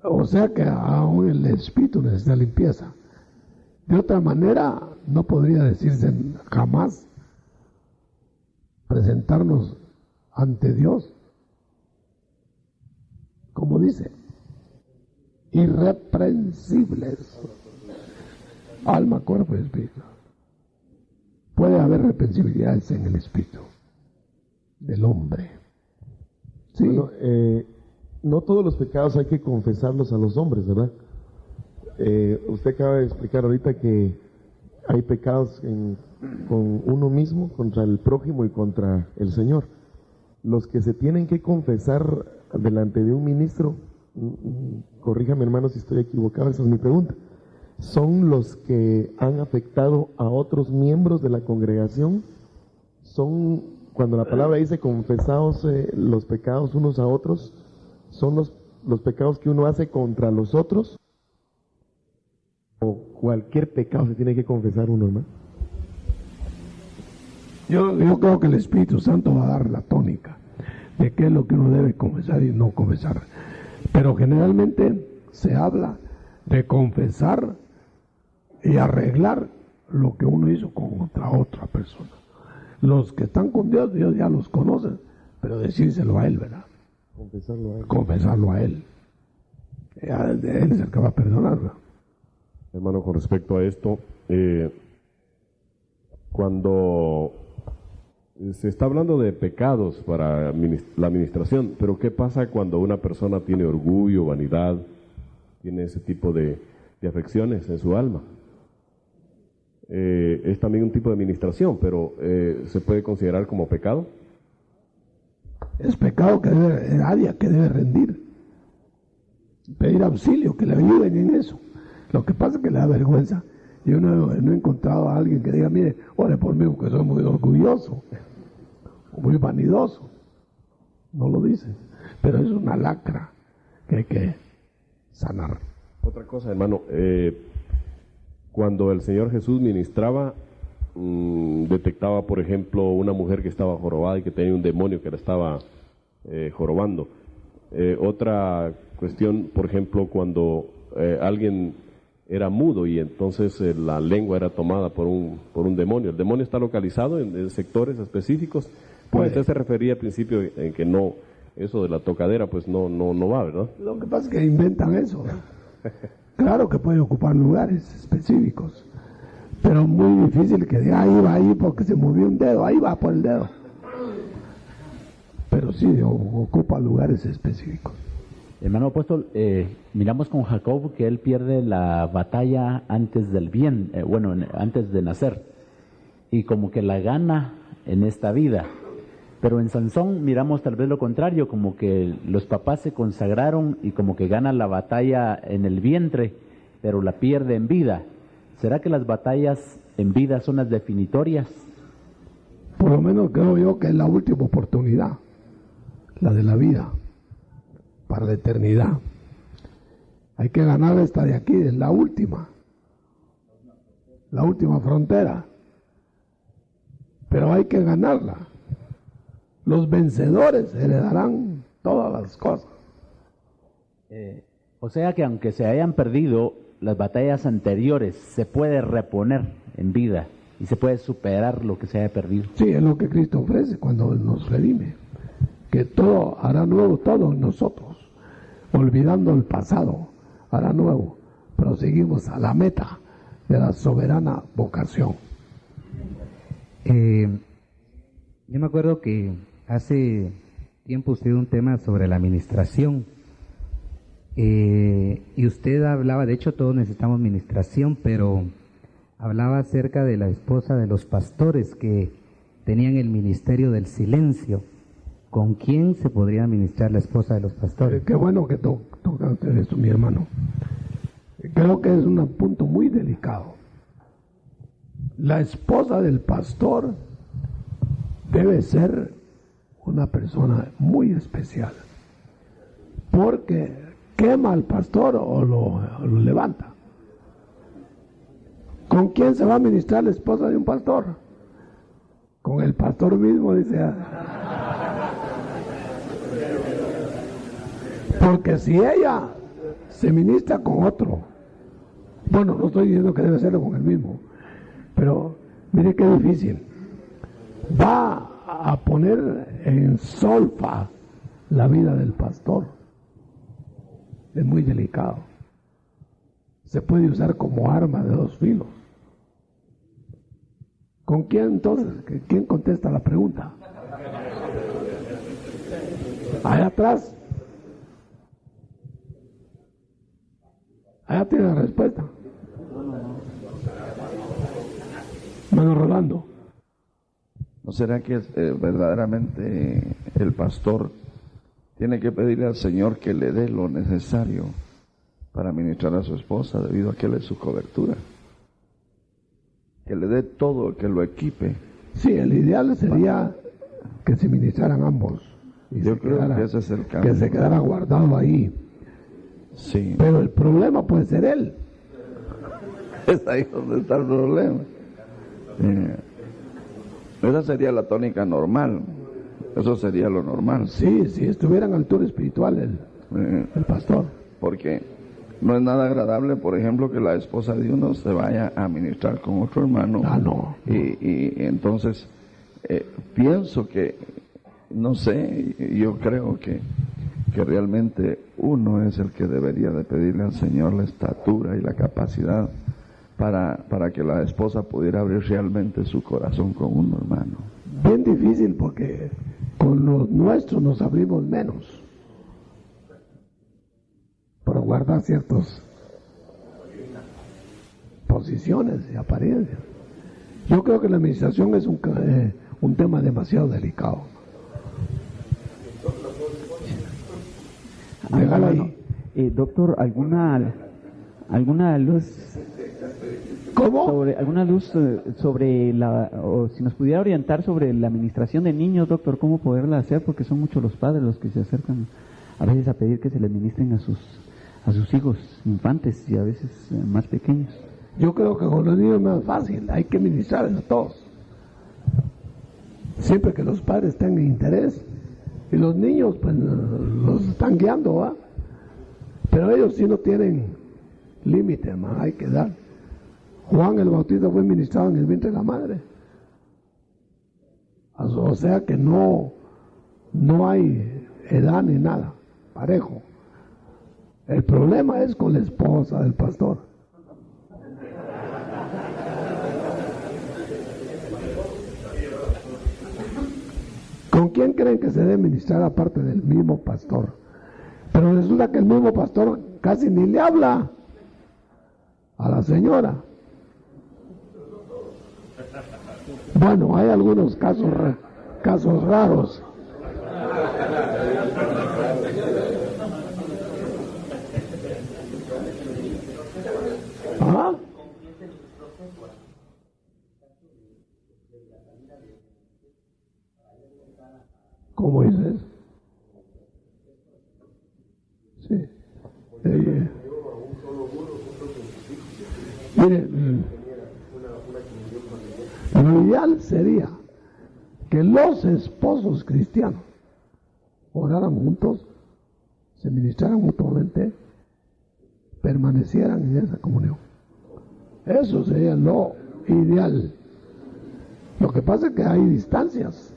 O sea que aún el espíritu necesita limpieza. De otra manera, no podría decirse jamás presentarnos ante Dios, como dice, irreprensibles, alma, cuerpo y espíritu. Puede haber reprensibilidades en el espíritu del hombre. Sí. Bueno, no todos los pecados hay que confesarlos a los hombres, ¿verdad? Usted acaba de explicar ahorita que hay pecados con uno mismo, contra el prójimo y contra el Señor. Los que se tienen que confesar delante de un ministro, corríjame hermano si estoy equivocado, esa es mi pregunta, ¿son los que han afectado a otros miembros de la congregación? ¿Son, cuando la palabra dice confesaos los pecados unos a otros, son los pecados que uno hace contra los otros? ¿O cualquier pecado se tiene que confesar uno, hermano? Yo creo que el Espíritu Santo va a dar la tónica de qué es lo que uno debe confesar y no confesar. Pero generalmente se habla de confesar y arreglar lo que uno hizo contra otra persona. Los que están con Dios, Dios ya los conoce, pero decírselo a Él, ¿verdad? Confesarlo a Él. Él es el que va a perdonar, ¿verdad? Hermano, con respecto a esto, cuando se está hablando de pecados para la administración, pero ¿qué pasa cuando una persona tiene orgullo, vanidad, tiene ese tipo de afecciones en su alma? Es también un tipo de administración, pero ¿se puede considerar como pecado? Es pecado que debe rendir, pedir auxilio, que le ayuden en eso. Lo que pasa es que le da vergüenza. Yo no he encontrado a alguien que diga, mire, ore por mí porque soy muy orgulloso, muy vanidoso. No lo dice, pero es una lacra que hay que sanar. Otra cosa, hermano, cuando el Señor Jesús ministraba, detectaba, por ejemplo, una mujer que estaba jorobada y que tenía un demonio que la estaba jorobando. Otra cuestión, por ejemplo, cuando alguien era mudo y entonces la lengua era tomada por un demonio. ¿El demonio está localizado en sectores específicos? Pues usted se refería al principio en que no, eso de la tocadera pues no va, ¿verdad? Lo que pasa es que inventan eso. Claro que puede ocupar lugares específicos, pero muy difícil que diga, ahí va ahí porque se movió un dedo, ahí va por el dedo. Pero sí, ocupa lugares específicos. Hermano apóstol, miramos con Jacob que él pierde la batalla antes del bien, antes de nacer, y como que la gana en esta vida. Pero en Sansón miramos tal vez lo contrario, como que los papás se consagraron y como que gana la batalla en el vientre, pero la pierde en vida. ¿Será que las batallas en vida son las definitorias? Por lo menos creo yo que es la última oportunidad, la de la vida, para la eternidad. Hay que ganar esta de aquí, es la última frontera, pero hay que ganarla. Los vencedores heredarán todas las cosas. O sea que aunque se hayan perdido las batallas anteriores, se puede reponer en vida y se puede superar lo que se haya perdido. Sí, es lo que Cristo ofrece cuando nos redime, que todo hará nuevo, todo en nosotros, olvidando el pasado, hará nuevo, pero seguimos a la meta de la soberana vocación. Yo me acuerdo que hace tiempo usted dio un tema sobre la administración y usted hablaba, de hecho todos necesitamos administración, pero hablaba acerca de la esposa de los pastores que tenían el ministerio del silencio. ¿Con quién se podría administrar la esposa de los pastores? Qué bueno que tocaste esto, mi hermano. Creo que es un punto muy delicado. La esposa del pastor debe ser una persona muy especial, porque quema al pastor o lo levanta. ¿Con quién se va a ministrar la esposa de un pastor? Con el pastor mismo, dice. Porque si ella se ministra con otro, bueno, no estoy diciendo que debe hacerlo con el mismo, pero mire qué difícil. Va a poner en solfa la vida del pastor. Es muy delicado. Se puede usar como arma de dos filos. ¿Con quién entonces? ¿Quién contesta la pregunta? Allá atrás. Allá tiene la respuesta. Mano Rolando. ¿No será que verdaderamente el pastor tiene que pedirle al Señor que le dé lo necesario para ministrar a su esposa, debido a que Él es su cobertura? Que le dé todo, que lo equipe. Sí, el ideal sería que se ministraran ambos. Y yo creo que ese es el cambio. Que se quedara guardado ahí. Sí. Pero el problema puede ser él. Es ahí donde está el problema. Esa sería la tónica normal. Eso sería lo normal. Sí, si estuviera en altura espiritual el pastor. Porque no es nada agradable, por ejemplo, que la esposa de uno se vaya a ministrar con otro hermano. No. Y entonces pienso que, no sé, yo creo que realmente uno es el que debería de pedirle al Señor la estatura y la capacidad para que la esposa pudiera abrir realmente su corazón con un hermano. Bien difícil, porque con los nuestros nos abrimos menos para guardar ciertas posiciones y apariencias. Yo creo que la administración es un tema demasiado delicado. Déjala ahí. Doctor, ¿alguna luz? ¿Cómo? ¿Alguna luz sobre o si nos pudiera orientar sobre la administración de niños, doctor, cómo poderla hacer? Porque son muchos los padres los que se acercan a veces a pedir que se le administren a sus hijos infantes y a veces más pequeños. Yo creo que con los niños es más fácil, hay que ministrarles a todos. Siempre que los padres tengan interés, y los niños pues los están guiando, ¿va? Pero ellos sí no tienen límite, más hay que dar. Juan el Bautista fue ministrado en el vientre de la madre. O sea que no hay edad ni nada, parejo. El problema es con la esposa del pastor. ¿Con quién creen que se debe ministrar aparte del mismo pastor? Pero resulta que el mismo pastor casi ni le habla a la señora. Bueno, hay algunos casos raros. ¿Ah? ¿Cómo dices? Sí. Mire, lo ideal sería que los esposos cristianos oraran juntos, se ministraran mutuamente, permanecieran en esa comunión. Eso sería lo ideal. Lo que pasa es que hay distancias.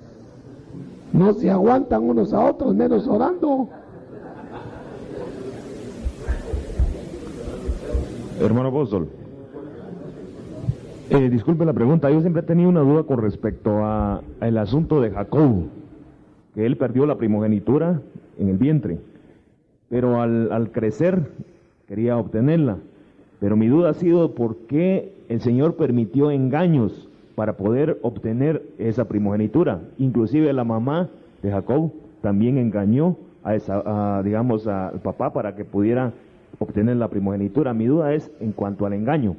No se aguantan unos a otros, menos orando. Hermano apóstol, Disculpe la pregunta, yo siempre he tenido una duda con respecto al asunto de Jacob, que él perdió la primogenitura en el vientre, pero al crecer quería obtenerla. Pero mi duda ha sido por qué el Señor permitió engaños para poder obtener esa primogenitura. Inclusive la mamá de Jacob también engañó al papá para que pudiera obtener la primogenitura. Mi duda es en cuanto al engaño.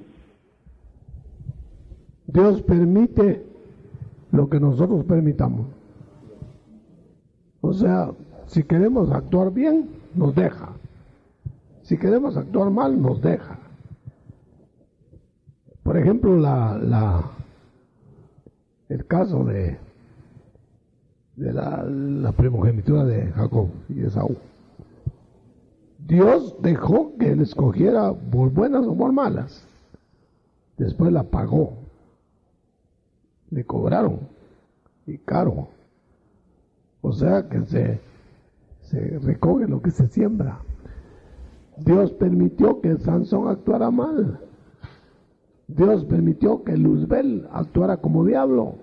Dios permite lo que nosotros permitamos. O sea, si queremos actuar bien, nos deja. Si queremos actuar mal, nos deja. Por ejemplo, el caso de la primogenitura de Jacob y de Esaú. Dios dejó que él escogiera por buenas o por malas. Después la pagó. Le cobraron. Y caro. O sea que se recoge lo que se siembra. Dios permitió que Sansón actuara mal. Dios permitió que Luzbel actuara como diablo.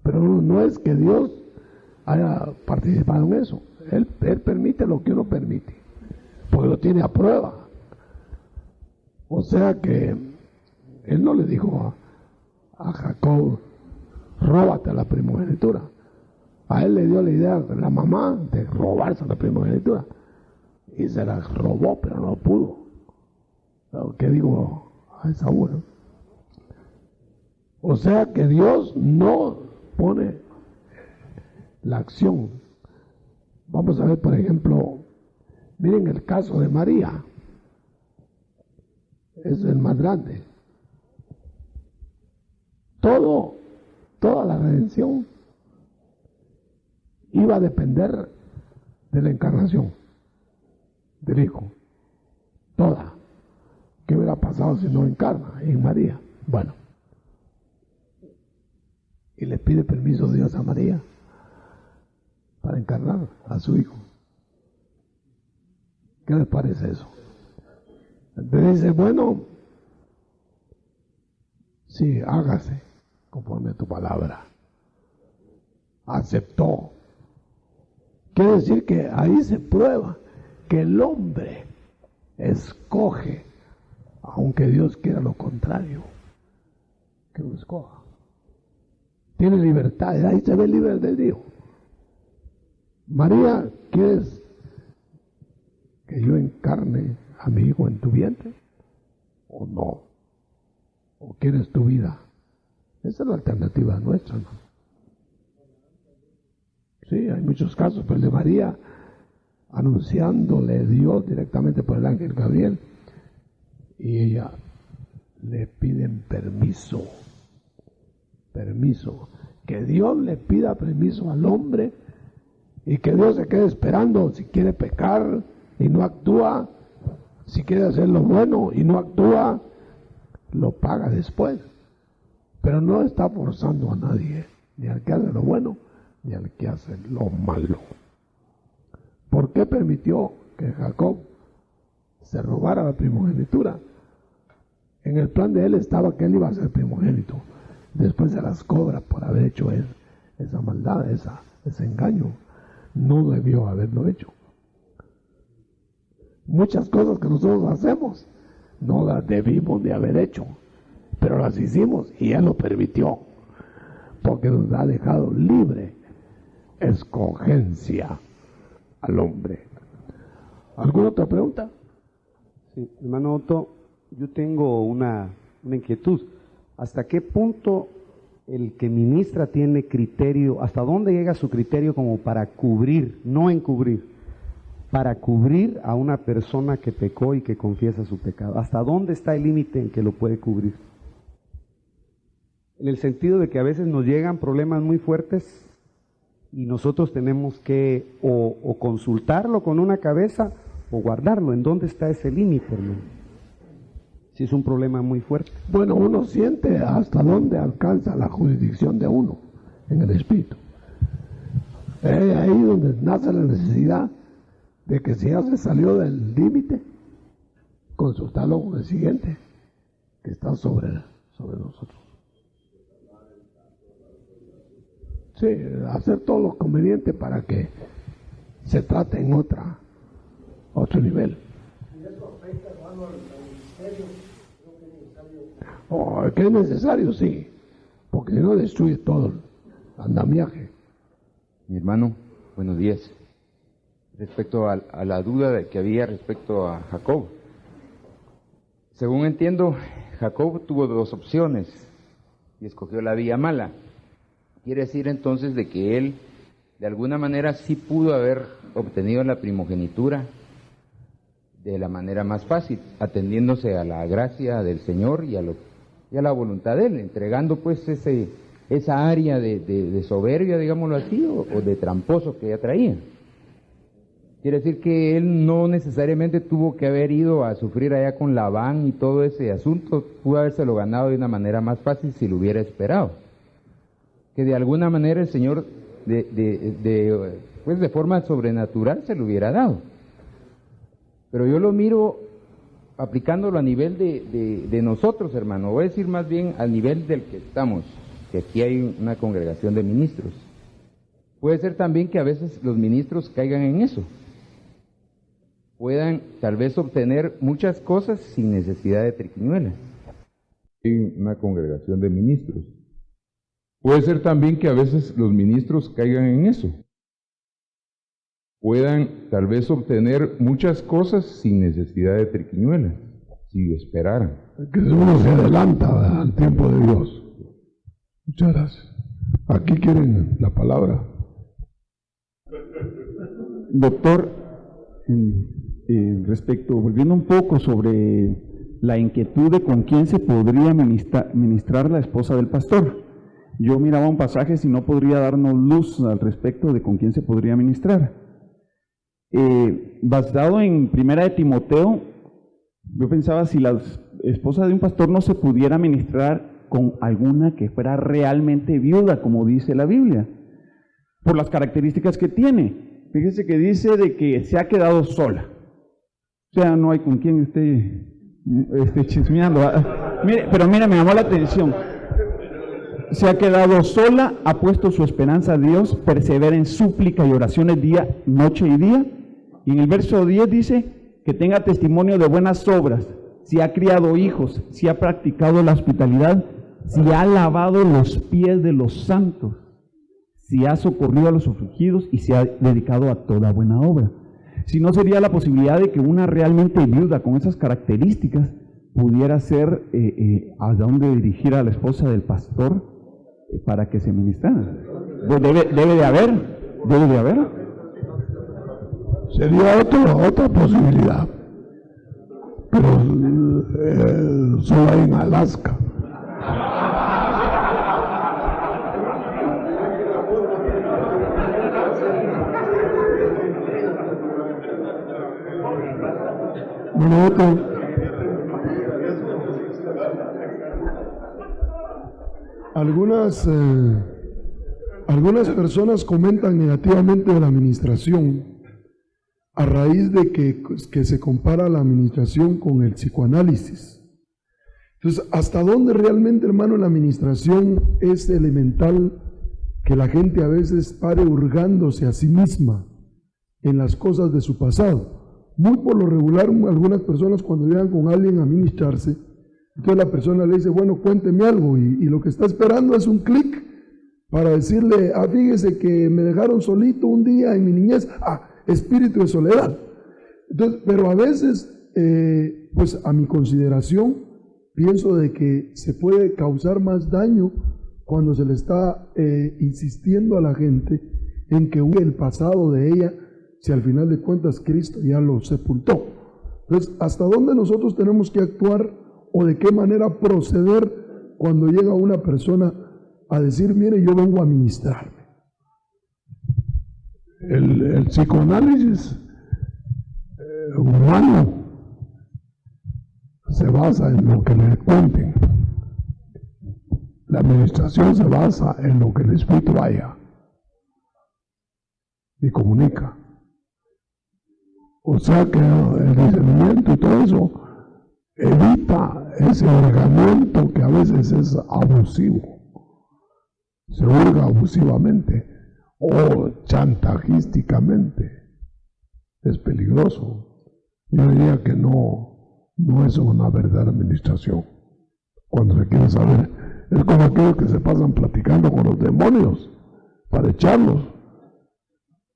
Pero no es que Dios haya participado en eso. Él permite lo que uno permite, porque lo tiene a prueba. O sea que él no le dijo a Jacob, róbate la primogenitura. A él le dio la idea de la mamá de robarse la primogenitura. Y se la robó, pero no pudo. ¿Qué digo a Esaú, no? O sea que Dios no pone la acción. Vamos a ver, por ejemplo, miren el caso de María. Es el más grande. Toda la redención iba a depender de la encarnación del Hijo. Toda. ¿Qué hubiera pasado si no encarna en María? Bueno. Y le pide permiso Dios a María para encarnar a su Hijo. ¿Qué les parece eso? Entonces dice, bueno, sí, hágase conforme a tu palabra. Aceptó. Quiere decir que ahí se prueba que el hombre escoge, aunque Dios quiera lo contrario, que lo escoja. Tiene libertad, ahí se ve libre albedrío. María, ¿quieres que yo encarne a mi hijo en tu vientre? ¿O no? ¿O quieres tu vida? Esa es la alternativa nuestra, ¿no? Sí, hay muchos casos, pero el de María, anunciándole Dios directamente por el ángel Gabriel, y ella le piden permiso, que Dios le pida permiso al hombre y que Dios se quede esperando si quiere pecar y no actúa, si quiere hacer lo bueno y no actúa, lo paga después, pero no está forzando a nadie, ni al que hace lo bueno ni al que hace lo malo. ¿Por qué permitió que Jacob se robara la primogenitura? En el plan de él estaba que él iba a ser primogénito. Después se las cobra por haber hecho esa maldad, ese engaño. No debió haberlo hecho. Muchas cosas que nosotros hacemos no las debimos de haber hecho, pero las hicimos y él lo permitió, porque nos ha dejado libre escogencia al hombre. ¿Alguna otra pregunta? Sí, hermano Otto, yo tengo una inquietud. ¿Hasta qué punto el que ministra tiene criterio, hasta dónde llega su criterio como para cubrir, no encubrir, para cubrir a una persona que pecó y que confiesa su pecado? ¿Hasta dónde está el límite en que lo puede cubrir? En el sentido de que a veces nos llegan problemas muy fuertes y nosotros tenemos que o consultarlo con una cabeza o guardarlo. ¿En dónde está ese límite, hermano? Si es un problema muy fuerte. Bueno, uno siente hasta dónde alcanza la jurisdicción de uno en el espíritu. Es ahí donde nace la necesidad de que si ya se salió del límite, consultarlo con el siguiente, que está sobre sobre nosotros. Sí, hacer todo lo conveniente para que se trate en otro nivel. ¿Y eso afecta, hermano, al ministerio? Creo que es necesario. Oh, que es necesario, sí, porque si no destruye todo el andamiaje. Mi hermano, buenos días. Respecto a la duda que había respecto a Jacob. Según entiendo, Jacob tuvo dos opciones y escogió la vía mala. Quiere decir entonces de que él, de alguna manera, sí pudo haber obtenido la primogenitura de la manera más fácil, atendiéndose a la gracia del Señor y a la voluntad de él, entregando pues esa área de soberbia, digámoslo así, o de tramposo que ella traía. Quiere decir que él no necesariamente tuvo que haber ido a sufrir allá con Labán y todo ese asunto, pudo habérselo ganado de una manera más fácil si lo hubiera esperado. Que de alguna manera el Señor, pues de forma sobrenatural, se lo hubiera dado. Pero yo lo miro aplicándolo a nivel de nosotros, hermano, voy a decir más bien al nivel del que estamos, que aquí hay una congregación de ministros. Puede ser también que a veces los ministros caigan en eso. Puedan tal vez obtener muchas cosas sin necesidad de triquiñuelas. Hay una congregación de ministros. Puede ser también que a veces los ministros caigan en eso. Puedan tal vez obtener muchas cosas sin necesidad de triquiñuelas, si esperaran. Que uno se adelanta al tiempo de Dios. Muchas gracias. Aquí quieren la palabra. Doctor, volviendo un poco sobre la inquietud de con quién se podría ministrar la esposa del pastor. Yo miraba un pasaje si no podría darnos luz al respecto de con quién se podría ministrar. Basado en 1 de Timoteo, yo pensaba si la esposa de un pastor no se pudiera ministrar con alguna que fuera realmente viuda, como dice la Biblia, por las características que tiene. Fíjese que dice de que se ha quedado sola. O sea, no hay con quien esté chismeando. Pero mira, me llamó la atención. Se ha quedado sola, ha puesto su esperanza a Dios, persevera en súplica y oraciones noche y día. Y en el verso 10 dice que tenga testimonio de buenas obras, si ha criado hijos, si ha practicado la hospitalidad, si ha lavado los pies de los santos, si ha socorrido a los afligidos y se ha dedicado a toda buena obra. Si no, sería la posibilidad de que una realmente viuda con esas características pudiera ser a dónde dirigir a la esposa del pastor para que se ministrara. Pues debe de haber. Sería otra posibilidad, pero solo hay en Alaska. Algunas personas comentan negativamente de la administración a raíz de que se compara la administración con el psicoanálisis. Entonces, ¿hasta dónde realmente, hermano, la administración es elemental que la gente a veces pare hurgándose a sí misma en las cosas de su pasado? Muy por lo regular, algunas personas cuando llegan con alguien a ministrarse, entonces la persona le dice, bueno, cuénteme algo, y lo que está esperando es un clic para decirle, fíjese que me dejaron solito un día en mi niñez, espíritu de soledad. Entonces, pero a veces, pues a mi consideración, pienso de que se puede causar más daño cuando se le está insistiendo a la gente en que huye el pasado de ella, si al final de cuentas Cristo ya lo sepultó. Entonces, ¿hasta dónde nosotros tenemos que actuar o de qué manera proceder cuando llega una persona a decir, mire, yo vengo a ministrarme? El psicoanálisis humano se basa en lo que le cuenten. La administración se basa en lo que el Espíritu vaya y comunica. O sea que el discernimiento y todo eso evita ese hurgamiento que a veces es abusivo. Se hurga abusivamente o chantajísticamente. Es peligroso. Yo diría que no es una verdadera administración. Cuando se quiere saber, es como aquellos que se pasan platicando con los demonios para echarlos.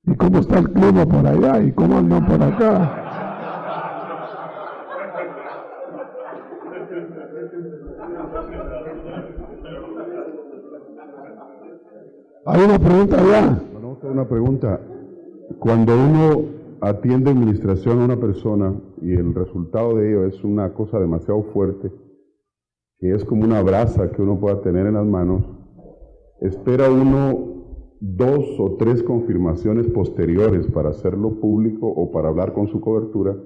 ¿Y cómo está el clima por allá? ¿Y cómo andan por acá? Hay una pregunta allá. Bueno, una pregunta. Cuando uno atiende administración a una persona y el resultado de ello es una cosa demasiado fuerte, que es como una brasa que uno pueda tener en las manos, espera uno 2 o 3 confirmaciones posteriores para hacerlo público o para hablar con su cobertura,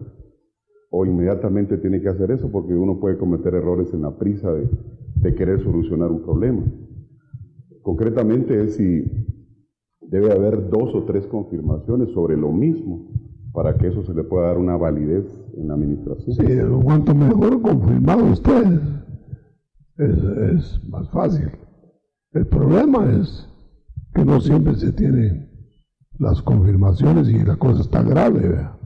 o inmediatamente tiene que hacer eso porque uno puede cometer errores en la prisa de querer solucionar un problema. Concretamente es si debe haber 2 o 3 confirmaciones sobre lo mismo para que eso se le pueda dar una validez en la administración. Sí, cuanto mejor confirmado usted, es más fácil. El problema es que no siempre se tienen las confirmaciones y la cosa está grave, ¿verdad?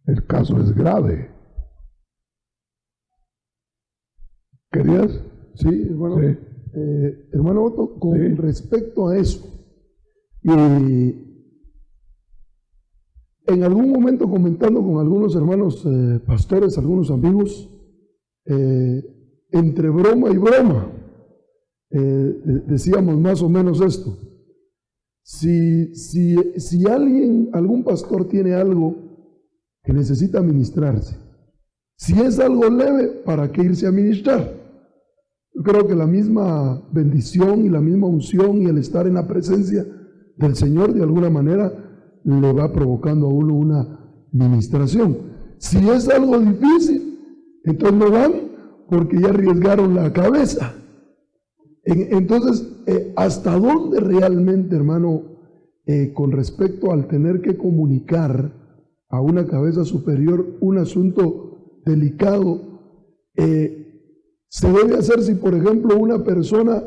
El caso es grave. ¿Querías? Sí, hermano. Sí. Hermano Otto, con respecto a eso, en algún momento comentando con algunos hermanos pastores, algunos amigos, entre broma y broma, decíamos más o menos esto: si algún pastor tiene algo que necesita ministrarse, si es algo leve, ¿para qué irse a ministrar? Yo creo que la misma bendición y la misma unción y el estar en la presencia del Señor de alguna manera le va provocando a uno una ministración. Si es algo difícil, entonces no van porque ya arriesgaron la cabeza. Entonces, ¿hasta dónde realmente, hermano, con respecto al tener que comunicar a una cabeza superior un asunto delicado, se debe hacer si, por ejemplo, una persona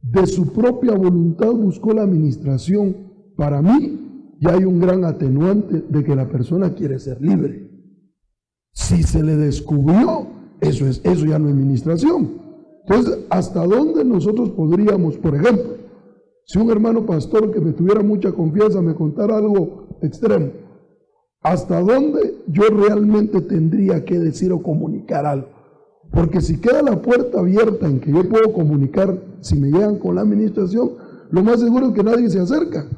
de su propia voluntad buscó la administración? Para mí ya hay un gran atenuante de que la persona quiere ser libre. Si se le descubrió, eso ya no es administración. Entonces, ¿hasta dónde nosotros podríamos, por ejemplo, si un hermano pastor que me tuviera mucha confianza me contara algo extremo, hasta dónde yo realmente tendría que decir o comunicar algo? Porque si queda la puerta abierta en que yo puedo comunicar, si me llegan con la administración, lo más seguro es que nadie se acerca.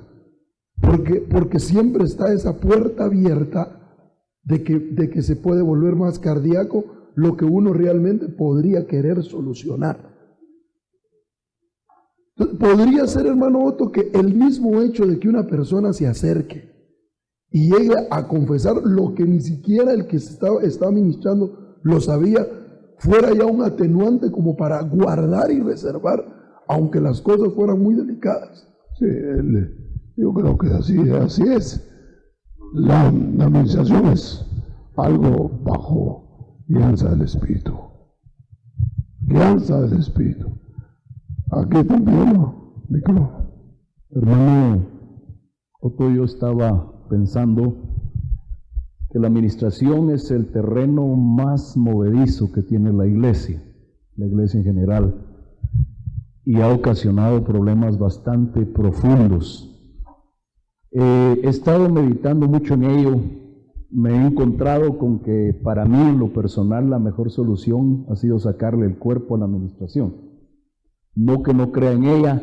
Porque siempre está esa puerta abierta de que se puede volver más cardíaco lo que uno realmente podría querer solucionar. Entonces, podría ser, hermano Otto, que el mismo hecho de que una persona se acerque y llegue a confesar lo que ni siquiera el que está ministrando lo sabía, fuera ya un atenuante como para guardar y reservar, aunque las cosas fueran muy delicadas. Sí, yo creo que así es. La administración es algo bajo guianza del Espíritu. Guianza del Espíritu. Aquí también, hermano Otto, yo estaba pensando que la administración es el terreno más movedizo que tiene la iglesia en general, y ha ocasionado problemas bastante profundos. He estado meditando mucho en ello, me he encontrado con que para mí en lo personal la mejor solución ha sido sacarle el cuerpo a la administración. No que no crea en ella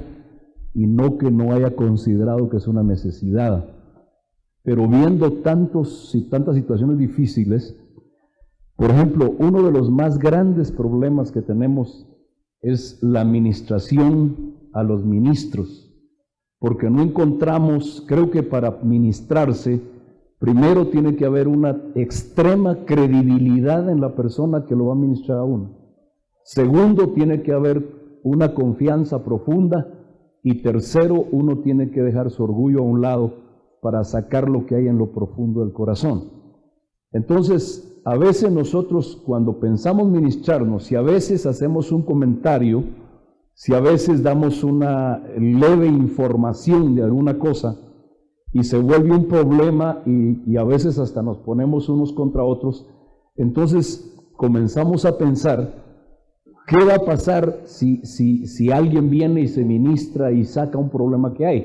y no que no haya considerado que es una necesidad, pero viendo tantas situaciones difíciles, por ejemplo, uno de los más grandes problemas que tenemos es la administración a los ministros, porque no encontramos, creo que para ministrarse, primero tiene que haber una extrema credibilidad en la persona que lo va a ministrar a uno. Segundo, tiene que haber una confianza profunda. Y tercero, uno tiene que dejar su orgullo a un lado para sacar lo que hay en lo profundo del corazón. Entonces, a veces nosotros cuando pensamos ministrarnos, si a veces hacemos un comentario, si a veces damos una leve información de alguna cosa y se vuelve un problema y a veces hasta nos ponemos unos contra otros, entonces comenzamos a pensar, ¿qué va a pasar si alguien viene y se ministra y saca un problema que hay?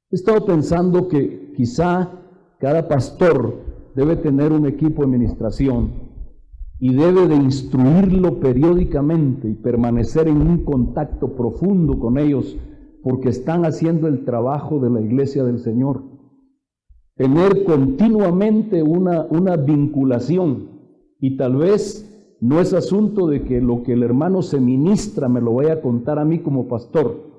He estado pensando que quizá cada pastor debe tener un equipo de administración y debe de instruirlo periódicamente y permanecer en un contacto profundo con ellos, porque están haciendo el trabajo de la iglesia del Señor. Tener continuamente una vinculación, y tal vez no es asunto de que lo que el hermano se ministra me lo vaya a contar a mí como pastor,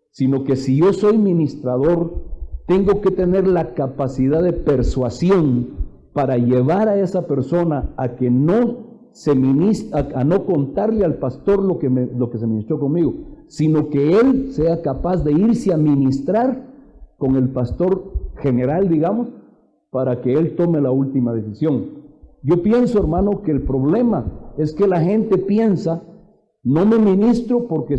sino que si yo soy ministrador, tengo que tener la capacidad de persuasión para llevar a esa persona a que no se ministra, a no contarle al pastor lo que se ministró conmigo, sino que él sea capaz de irse a ministrar con el pastor general, digamos, para que él tome la última decisión. Yo pienso, hermano, que el problema es que la gente piensa, no me ministro porque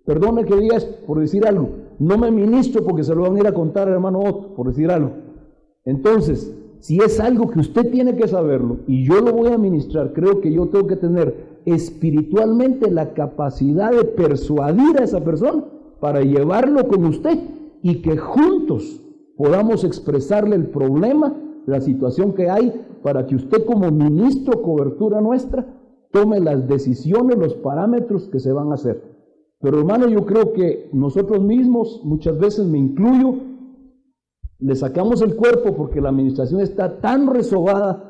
perdone que digas por decir algo, no me ministro porque se lo van a ir a contar al hermano Otto, por decir algo. Entonces, si es algo que usted tiene que saberlo y yo lo voy a ministrar, creo que yo tengo que tener espiritualmente la capacidad de persuadir a esa persona para llevarlo con usted y que juntos podamos expresarle el problema, la situación que hay, para que usted como ministro, cobertura nuestra, tome las decisiones, los parámetros que se van a hacer. Pero hermano, yo creo que nosotros mismos, muchas veces me incluyo, le sacamos el cuerpo porque la administración está tan resobada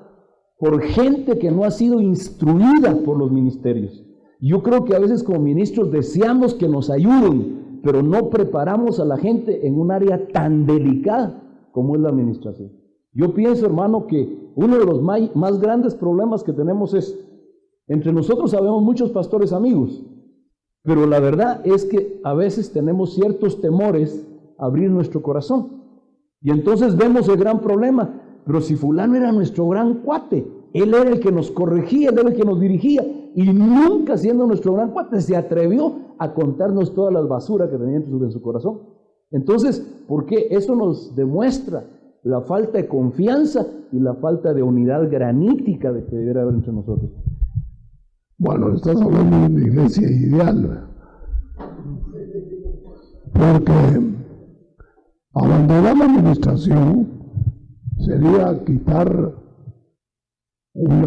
por gente que no ha sido instruida por los ministerios. Yo creo que a veces como ministros deseamos que nos ayuden, pero no preparamos a la gente en un área tan delicada como es la administración. Yo pienso, hermano, que uno de los más grandes problemas que tenemos es, entre nosotros sabemos muchos pastores amigos, pero la verdad es que a veces tenemos ciertos temores a abrir nuestro corazón. Y entonces vemos el gran problema. Pero si fulano era nuestro gran cuate, él era el que nos corregía, él era el que nos dirigía, y nunca siendo nuestro gran cuate se atrevió a contarnos todas las basuras que tenía en su corazón. Entonces, ¿por qué? Eso nos demuestra la falta de confianza y la falta de unidad granítica de que debería haber entre nosotros. Bueno, estás hablando de una iglesia ideal, porque abandonar la administración sería quitar un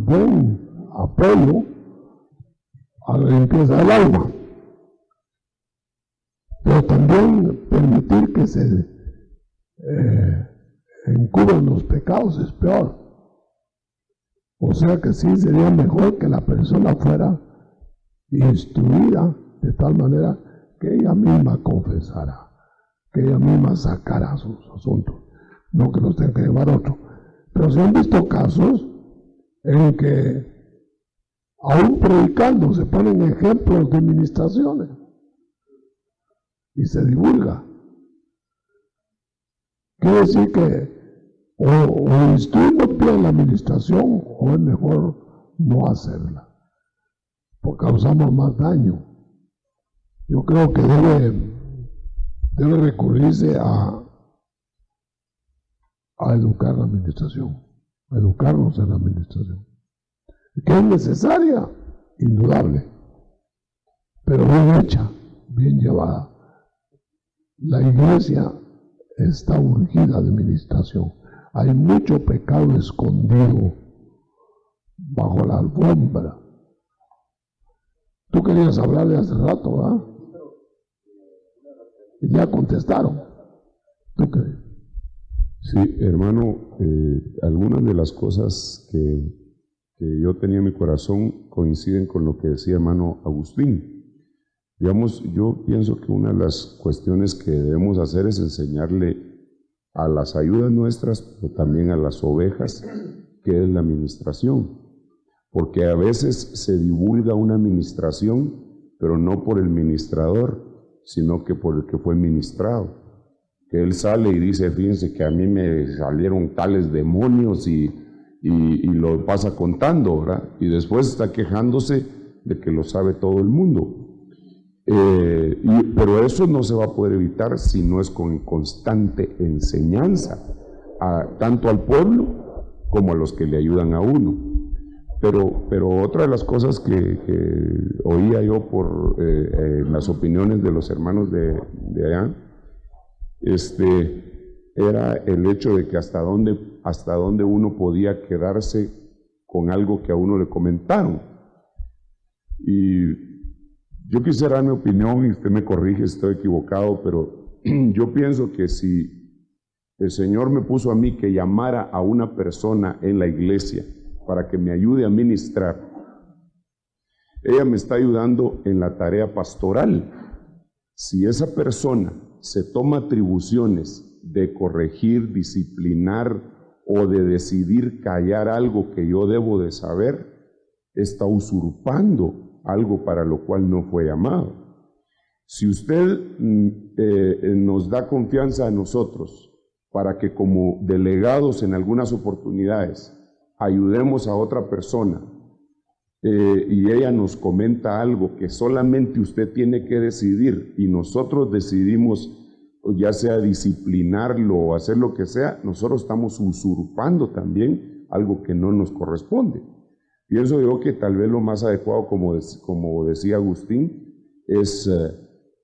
buen apoyo a la limpieza del alma, pero también permitir que se encubran los pecados es peor. O sea que sí sería mejor que la persona fuera instruida de tal manera que ella misma confesara, que ella misma sacara sus asuntos, no que los tenga que llevar otro. Pero se han visto casos en que aún predicando se ponen ejemplos de administraciones y se divulga. Quiere decir que o instruimos bien la administración o es mejor no hacerla, porque causamos más daño. Yo creo que debe recurrirse a educar la administración, a educarnos en la administración, que es necesaria, indudable, pero bien hecha, bien llevada. La iglesia está urgida de administración. Hay mucho pecado escondido bajo la alfombra. Tú querías hablarle hace rato, ¿verdad? Y ya contestaron. ¿Tú qué? Sí, hermano, algunas de las cosas que yo tenía en mi corazón coinciden con lo que decía hermano Agustín. Digamos, yo pienso que una de las cuestiones que debemos hacer es enseñarle a las ayudas nuestras, pero también a las ovejas, que es la administración. Porque a veces se divulga una administración, pero no por el ministrador, sino que por el que fue ministrado. que él sale y dice, fíjense que a mí me salieron tales demonios y lo pasa contando, ¿verdad? Y después está quejándose de que lo sabe todo el mundo. Pero eso no se va a poder evitar si no es con constante enseñanza, tanto al pueblo como a los que le ayudan a uno. Pero otra de las cosas que oía yo por las opiniones de los hermanos de allá, era el hecho de que hasta dónde uno podía quedarse con algo que a uno le comentaron. Y yo quisiera dar mi opinión, y usted me corrige si estoy equivocado, pero yo pienso que si el Señor me puso a mí que llamara a una persona en la iglesia para que me ayude a ministrar, ella me está ayudando en la tarea pastoral. Si esa persona se toma atribuciones de corregir, disciplinar o de decidir callar algo que yo debo de saber, está usurpando algo para lo cual no fue llamado. Si usted nos da confianza a nosotros para que como delegados en algunas oportunidades ayudemos a otra persona y ella nos comenta algo que solamente usted tiene que decidir y nosotros decidimos ya sea disciplinarlo o hacer lo que sea, nosotros estamos usurpando también algo que no nos corresponde. Pienso yo que tal vez lo más adecuado, como decía Agustín, es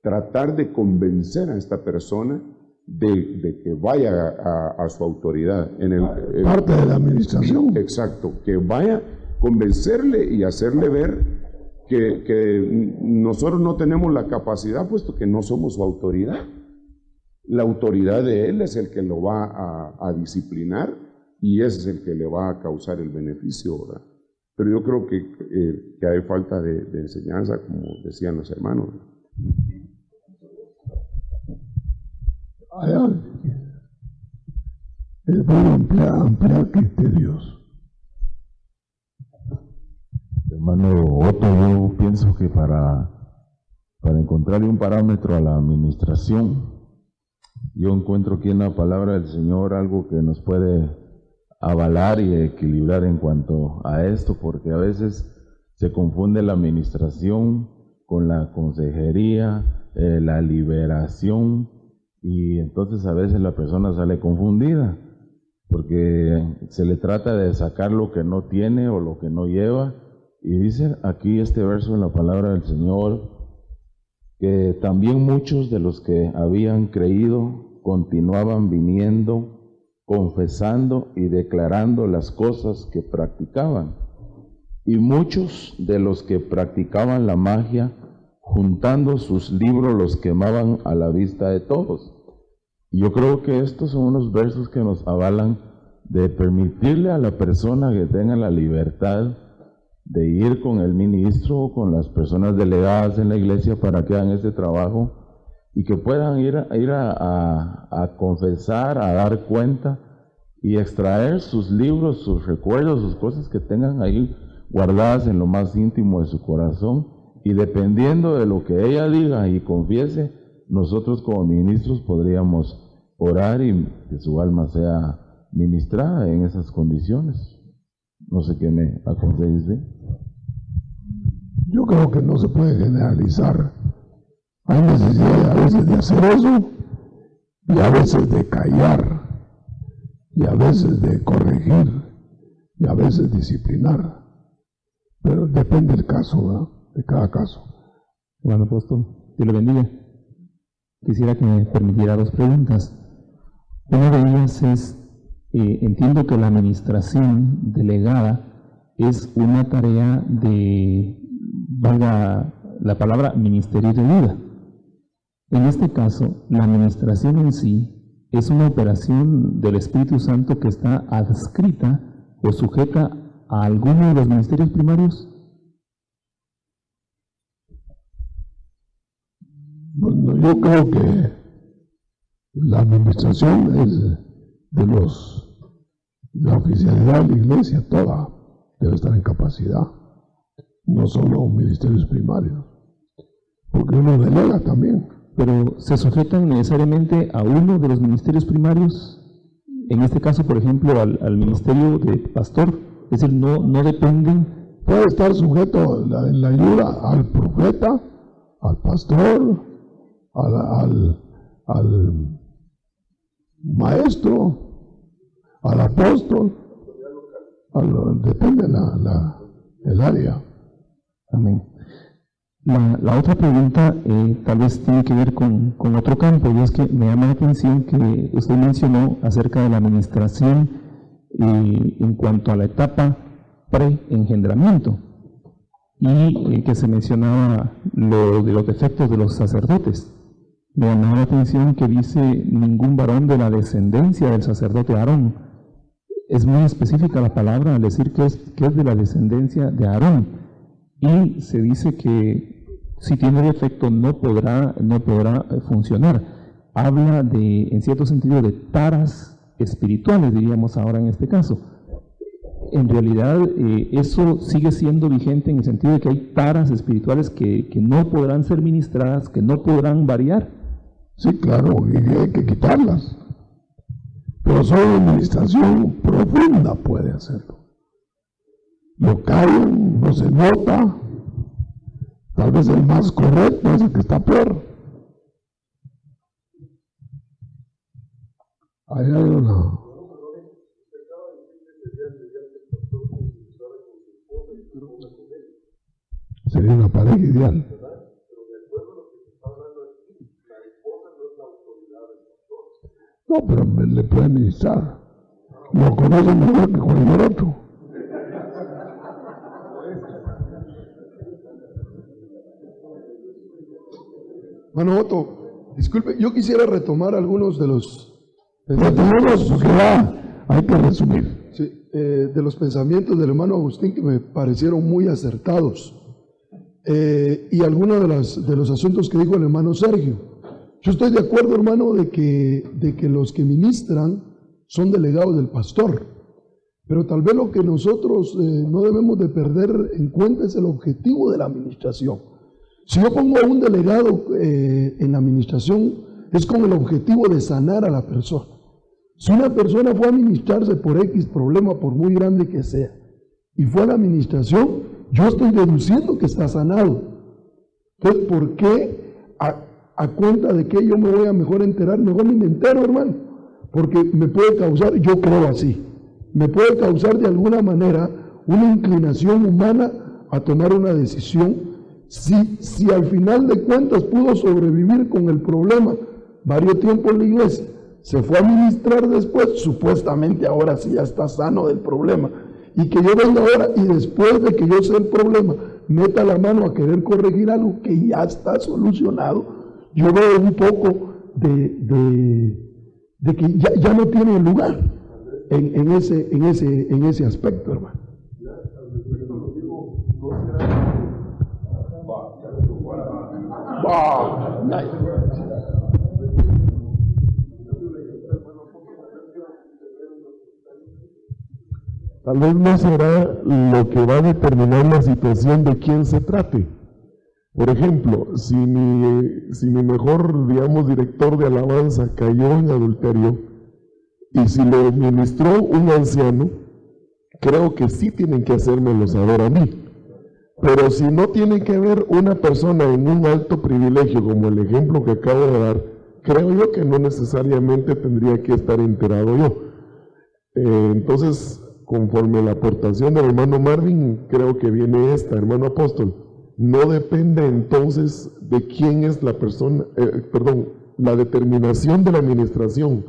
tratar de convencer a esta persona de que vaya a su autoridad. Parte de la administración. Exacto, que vaya a convencerle y hacerle ver que nosotros no tenemos la capacidad, puesto que no somos su autoridad. La autoridad de él es el que lo va a disciplinar y ese es el que le va a causar el beneficio, ¿verdad? Pero yo creo que hay falta de enseñanza, como decían los hermanos. Es bueno ampliar criterios. Hermano Otto, yo pienso que para encontrarle un parámetro a la administración, yo encuentro aquí en la palabra del Señor algo que nos puede avalar y equilibrar en cuanto a esto, porque a veces se confunde la administración con la consejería, la liberación, y entonces a veces la persona sale confundida, porque se le trata de sacar lo que no tiene o lo que no lleva, y dice aquí este verso en la palabra del Señor, que también muchos de los que habían creído continuaban viniendo, confesando y declarando las cosas que practicaban. Y muchos de los que practicaban la magia, juntando sus libros, los quemaban a la vista de todos. Y yo creo que estos son unos versos que nos avalan de permitirle a la persona que tenga la libertad de ir con el ministro o con las personas delegadas en la iglesia para que hagan este trabajo y que puedan ir a confesar, a dar cuenta y extraer sus libros, sus recuerdos, sus cosas que tengan ahí guardadas en lo más íntimo de su corazón, y dependiendo de lo que ella diga y confiese, nosotros como ministros podríamos orar y que su alma sea ministrada en esas condiciones. No sé qué me aconsejáis. Yo creo que no se puede generalizar. Hay necesidad a veces de hacer eso y a veces de callar y a veces de corregir y a veces disciplinar. Pero depende del caso, ¿verdad? De cada caso. Bueno, apóstol, Dios le bendiga. Quisiera que me permitiera dos preguntas. Una de ellas es, entiendo que la administración delegada es una tarea de, valga la palabra, ministerio de vida. En este caso, la administración en sí es una operación del Espíritu Santo que está adscrita o sujeta a alguno de los ministerios primarios. Bueno, yo creo que la administración es de la oficialidad de la iglesia toda debe estar en capacidad, no solo ministerios primarios, porque uno delega también. pero ¿se sujetan necesariamente a uno de los ministerios primarios? En este caso, por ejemplo, al ministerio de pastor, es decir, no dependen. Puede estar sujeto en la ayuda al profeta, al pastor, al maestro, al apóstol, depende el área. Amén. La otra pregunta tal vez tiene que ver con otro campo, y es que me llama la atención que usted mencionó acerca de la administración en cuanto a la etapa pre-engendramiento, y que se mencionaba lo de los defectos de los sacerdotes. Me llamaba la atención que dice ningún varón de la descendencia del sacerdote Aarón. Es muy específica la palabra al decir que es de la descendencia de Aarón, y se dice que si tiene defecto no podrá funcionar. Habla en cierto sentido de taras espirituales, diríamos ahora en este caso. En realidad eso sigue siendo vigente en el sentido de que hay taras espirituales que no podrán ser ministradas, que no podrán variar. Sí, claro, y hay que quitarlas. Pero solo la administración profunda puede hacerlo. Lo callan, no se nota. Tal vez el más correcto es el que está peor. Ahí hay una. Sería una pareja ideal. No, pero le puede ministrar. Lo conoce mejor que cualquier otro. Bueno, Otto, disculpe, yo quisiera retomar algunos de los pensamientos, porque hay que resumir. Sí, de los pensamientos del hermano Agustín que me parecieron muy acertados, y algunos de los asuntos que dijo el hermano Sergio. Yo estoy de acuerdo, hermano, de que los que ministran son delegados del pastor, pero tal vez lo que nosotros no debemos de perder en cuenta es el objetivo de la administración. Si yo pongo a un delegado en la administración, es con el objetivo de sanar a la persona. Si una persona fue a administrarse por X problema, por muy grande que sea, y fue a la administración, yo estoy deduciendo que está sanado. Entonces, ¿por qué a cuenta de que yo me voy a mejor enterar? Mejor ni me entero, hermano, porque me puede causar, yo creo así, me puede causar de alguna manera una inclinación humana a tomar una decisión. Si al final de cuentas pudo sobrevivir con el problema varios tiempos en la iglesia, se fue a ministrar después, supuestamente ahora sí ya está sano del problema, y que yo venga ahora y después de que yo sé el problema, meta la mano a querer corregir algo que ya está solucionado, yo veo un poco de que ya no tiene lugar en ese aspecto, hermano. Tal vez no será lo que va a determinar la situación de quién se trate. Por ejemplo, si mi mejor, digamos, director de alabanza cayó en adulterio y si lo ministró un anciano, creo que sí tienen que hacérmelo saber a mí. Pero si no tiene que ver una persona en un alto privilegio, como el ejemplo que acabo de dar, creo yo que no necesariamente tendría que estar enterado yo. Entonces, conforme a la aportación del hermano Marvin, creo que viene esta, hermano apóstol. No depende entonces de quién es la persona, la determinación de la administración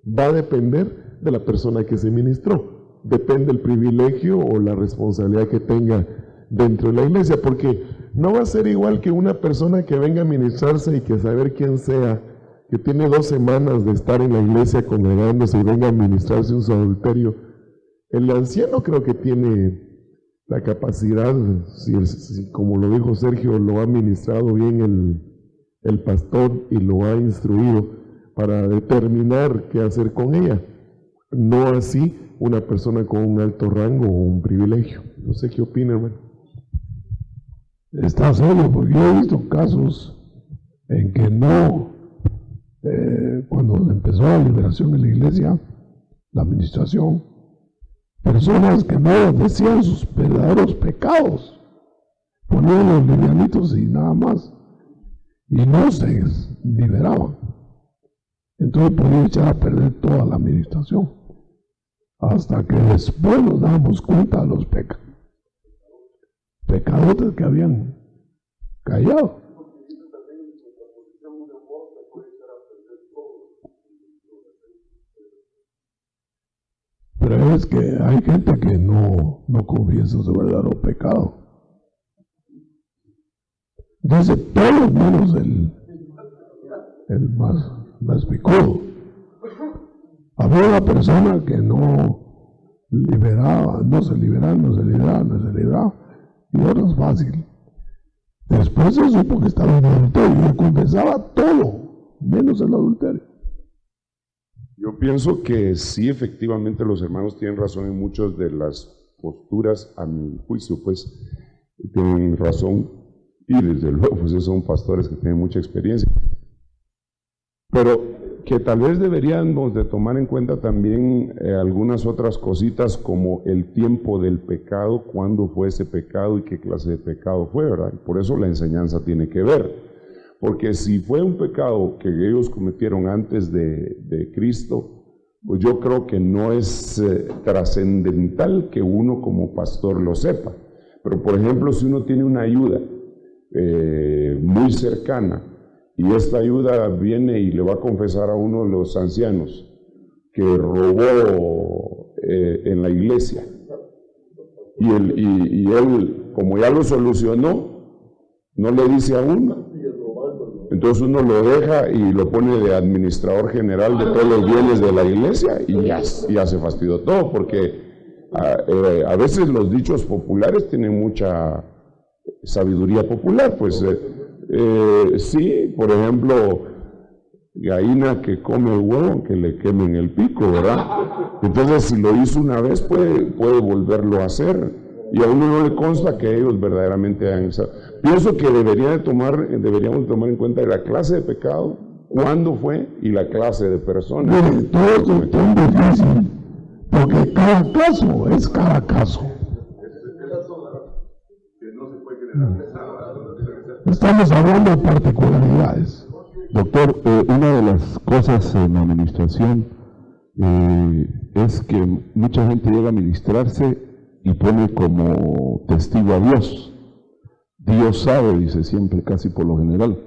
va a depender de la persona que se ministró. Depende del privilegio o la responsabilidad que tenga dentro de la iglesia, porque no va a ser igual que una persona que venga a ministrarse y que saber quién sea, que tiene 2 semanas de estar en la iglesia congregándose y venga a ministrarse un adulterio. El anciano creo que tiene la capacidad, si como lo dijo Sergio, lo ha ministrado bien el pastor y lo ha instruido para determinar qué hacer con ella. No así una persona con un alto rango o un privilegio. No sé qué opina, hermano. Está serio, porque yo he visto casos en que no, cuando empezó la liberación en la iglesia, la administración, personas que no decían sus verdaderos pecados, ponían los livianitos y nada más, y no se liberaban. Entonces podía echar a perder toda la administración, hasta que después nos dábamos cuenta de los pecadotes que habían callado. Pero es que hay gente que no confiesa su verdadero pecado. Dice todos menos el más picudo. Había una persona que no se liberaba, y otros fácil. Después se supo que estaba en adulterio y confesaba todo, menos el adulterio. Yo pienso que sí, efectivamente, los hermanos tienen razón en muchas de las posturas, a mi juicio, pues, tienen razón, y desde luego, pues, esos son pastores que tienen mucha experiencia. Pero que tal vez deberíamos de tomar en cuenta también algunas otras cositas, como el tiempo del pecado, cuándo fue ese pecado y qué clase de pecado fue, ¿verdad? Y por eso la enseñanza tiene que ver. Porque si fue un pecado que ellos cometieron antes de Cristo, pues yo creo que no es trascendental que uno como pastor lo sepa. Pero por ejemplo, si uno tiene una ayuda muy cercana, y esta ayuda viene y le va a confesar a uno de los ancianos que robó en la iglesia, y él, como ya lo solucionó, no le dice a uno. Entonces uno lo deja y lo pone de administrador general de todos los bienes de la iglesia, y ya se fastidió todo, porque a veces los dichos populares tienen mucha sabiduría popular, pues sí, por ejemplo, gallina que come huevo, que le quemen el pico, ¿verdad? Entonces, si lo hizo una vez, puede volverlo a hacer, y a uno no le consta que ellos verdaderamente hayan estado. Pienso que deberíamos tomar en cuenta la clase de pecado, cuándo fue, y la clase de persona. Todo esto es tan difícil, porque cada caso es cada caso. Estamos hablando de particularidades. Doctor, una de las cosas en la administración es que mucha gente llega a ministrarse y pone como testigo a Dios. Dios sabe, dice siempre, casi por lo general.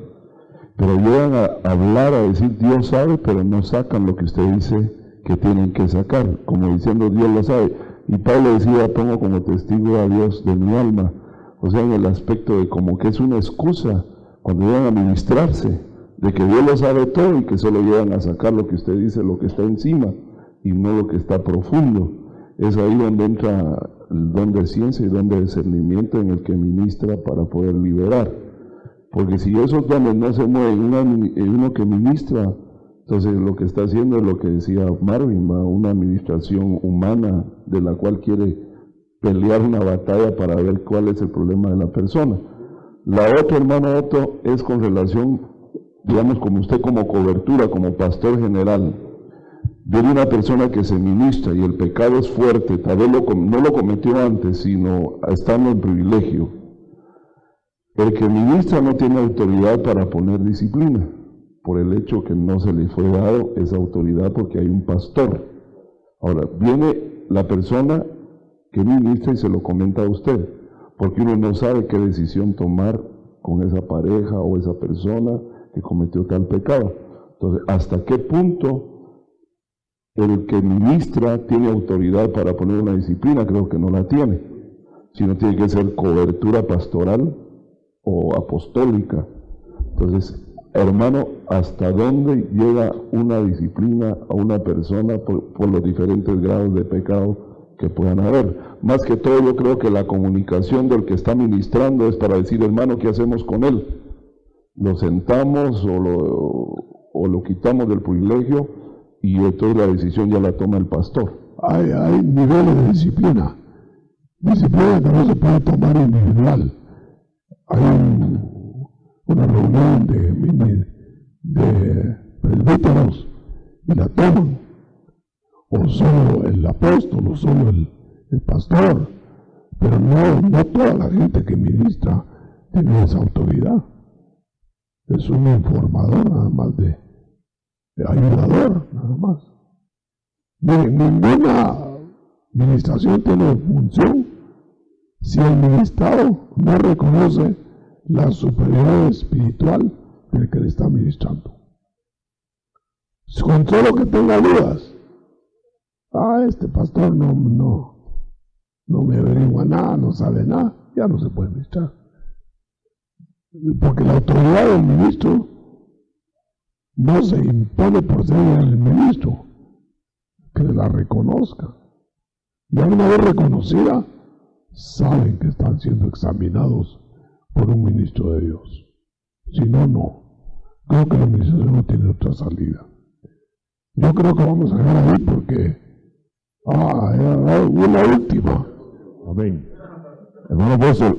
Pero llegan a hablar, a decir Dios sabe, pero no sacan lo que usted dice que tienen que sacar, como diciendo Dios lo sabe. Y Pablo decía, pongo como testigo a Dios de mi alma. O sea, en el aspecto de como que es una excusa cuando llegan a ministrarse, de que Dios lo sabe todo y que solo llegan a sacar lo que usted dice, lo que está encima, y no lo que está profundo. Es ahí donde entra el don de ciencia y el don de discernimiento en el que ministra para poder liberar. Porque si esos dones no se mueven en uno que ministra, entonces lo que está haciendo es lo que decía Marvin, una administración humana de la cual quiere pelear una batalla para ver cuál es el problema de la persona. La otra, hermano Otto, es con relación, digamos, como usted como cobertura, como pastor general. Viene una persona que se ministra y el pecado es fuerte, tal vez no lo cometió antes, sino estando en privilegio. El que ministra no tiene autoridad para poner disciplina, por el hecho que no se le fue dado esa autoridad porque hay un pastor. Ahora, viene la persona que ministra y se lo comenta a usted, porque uno no sabe qué decisión tomar con esa pareja o esa persona que cometió tal pecado. Entonces, ¿hasta qué punto el que ministra tiene autoridad para poner una disciplina? Creo que no la tiene, sino tiene que ser cobertura pastoral o apostólica. Entonces, hermano, ¿hasta dónde llega una disciplina a una persona por los diferentes grados de pecado que puedan haber? Más que todo, yo creo que la comunicación del que está ministrando es para decir, hermano, ¿qué hacemos con él? ¿Lo sentamos o lo quitamos del privilegio? Y entonces la decisión ya la toma el pastor. Hay niveles de disciplina. Disciplina que no se puede tomar individual. Hay una reunión de presbíteros y la toman, o solo el apóstol, o solo el pastor, pero no toda la gente que ministra tiene esa autoridad. Es un informador nada más, de ayudador nada más. Miren, ninguna administración tiene función si el ministrado no reconoce la superioridad espiritual del que le está ministrando. Con solo que tenga dudas, este pastor no me averigua nada, no sabe nada, ya no se puede ministrar. Porque la autoridad del ministro no se impone por ser el ministro, que la reconozca. Ya una vez reconocida, saben que están siendo examinados por un ministro de Dios. Si no, no. Creo que la administración no tiene otra salida. Yo creo que vamos a llegar ahí porque una última. Amén. Hermano apóstol,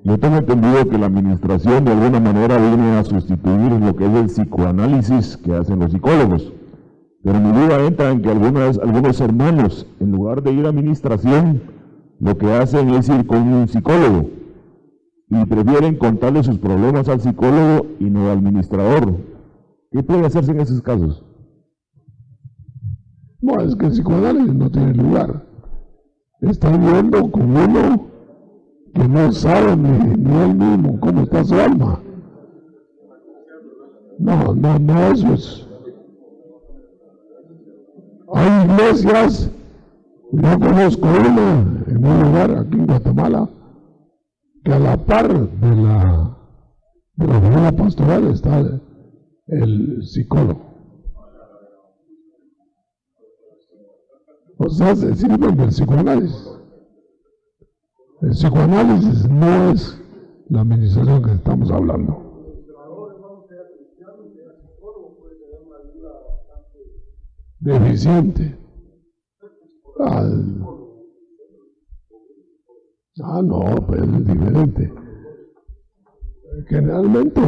yo tengo entendido que la administración de alguna manera viene a sustituir lo que es el psicoanálisis que hacen los psicólogos. Pero mi duda entra en que algunos hermanos, en lugar de ir a administración, lo que hacen es ir con un psicólogo y prefieren contarle sus problemas al psicólogo y no al administrador. ¿Qué puede hacerse en esos casos? No, es que el psicoanálisis no tiene lugar. Está viendo con uno que no sabe ni él mismo cómo está su alma. No, eso es. Hay iglesias, yo conozco una en un lugar aquí en Guatemala, que a la par de la oficina pastoral está el psicólogo. O sea, se sirven del psicoanálisis. El psicoanálisis no es la administración que estamos hablando. Deficiente. No, pues es diferente. Generalmente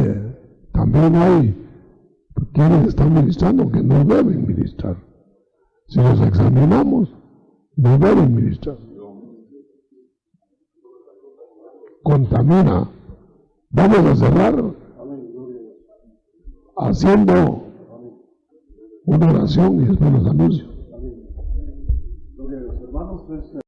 también hay quienes están ministrando que no deben ministrar. Si los examinamos, no deben ministrar. Contamina. Vamos a cerrar haciendo una oración y después los anuncios.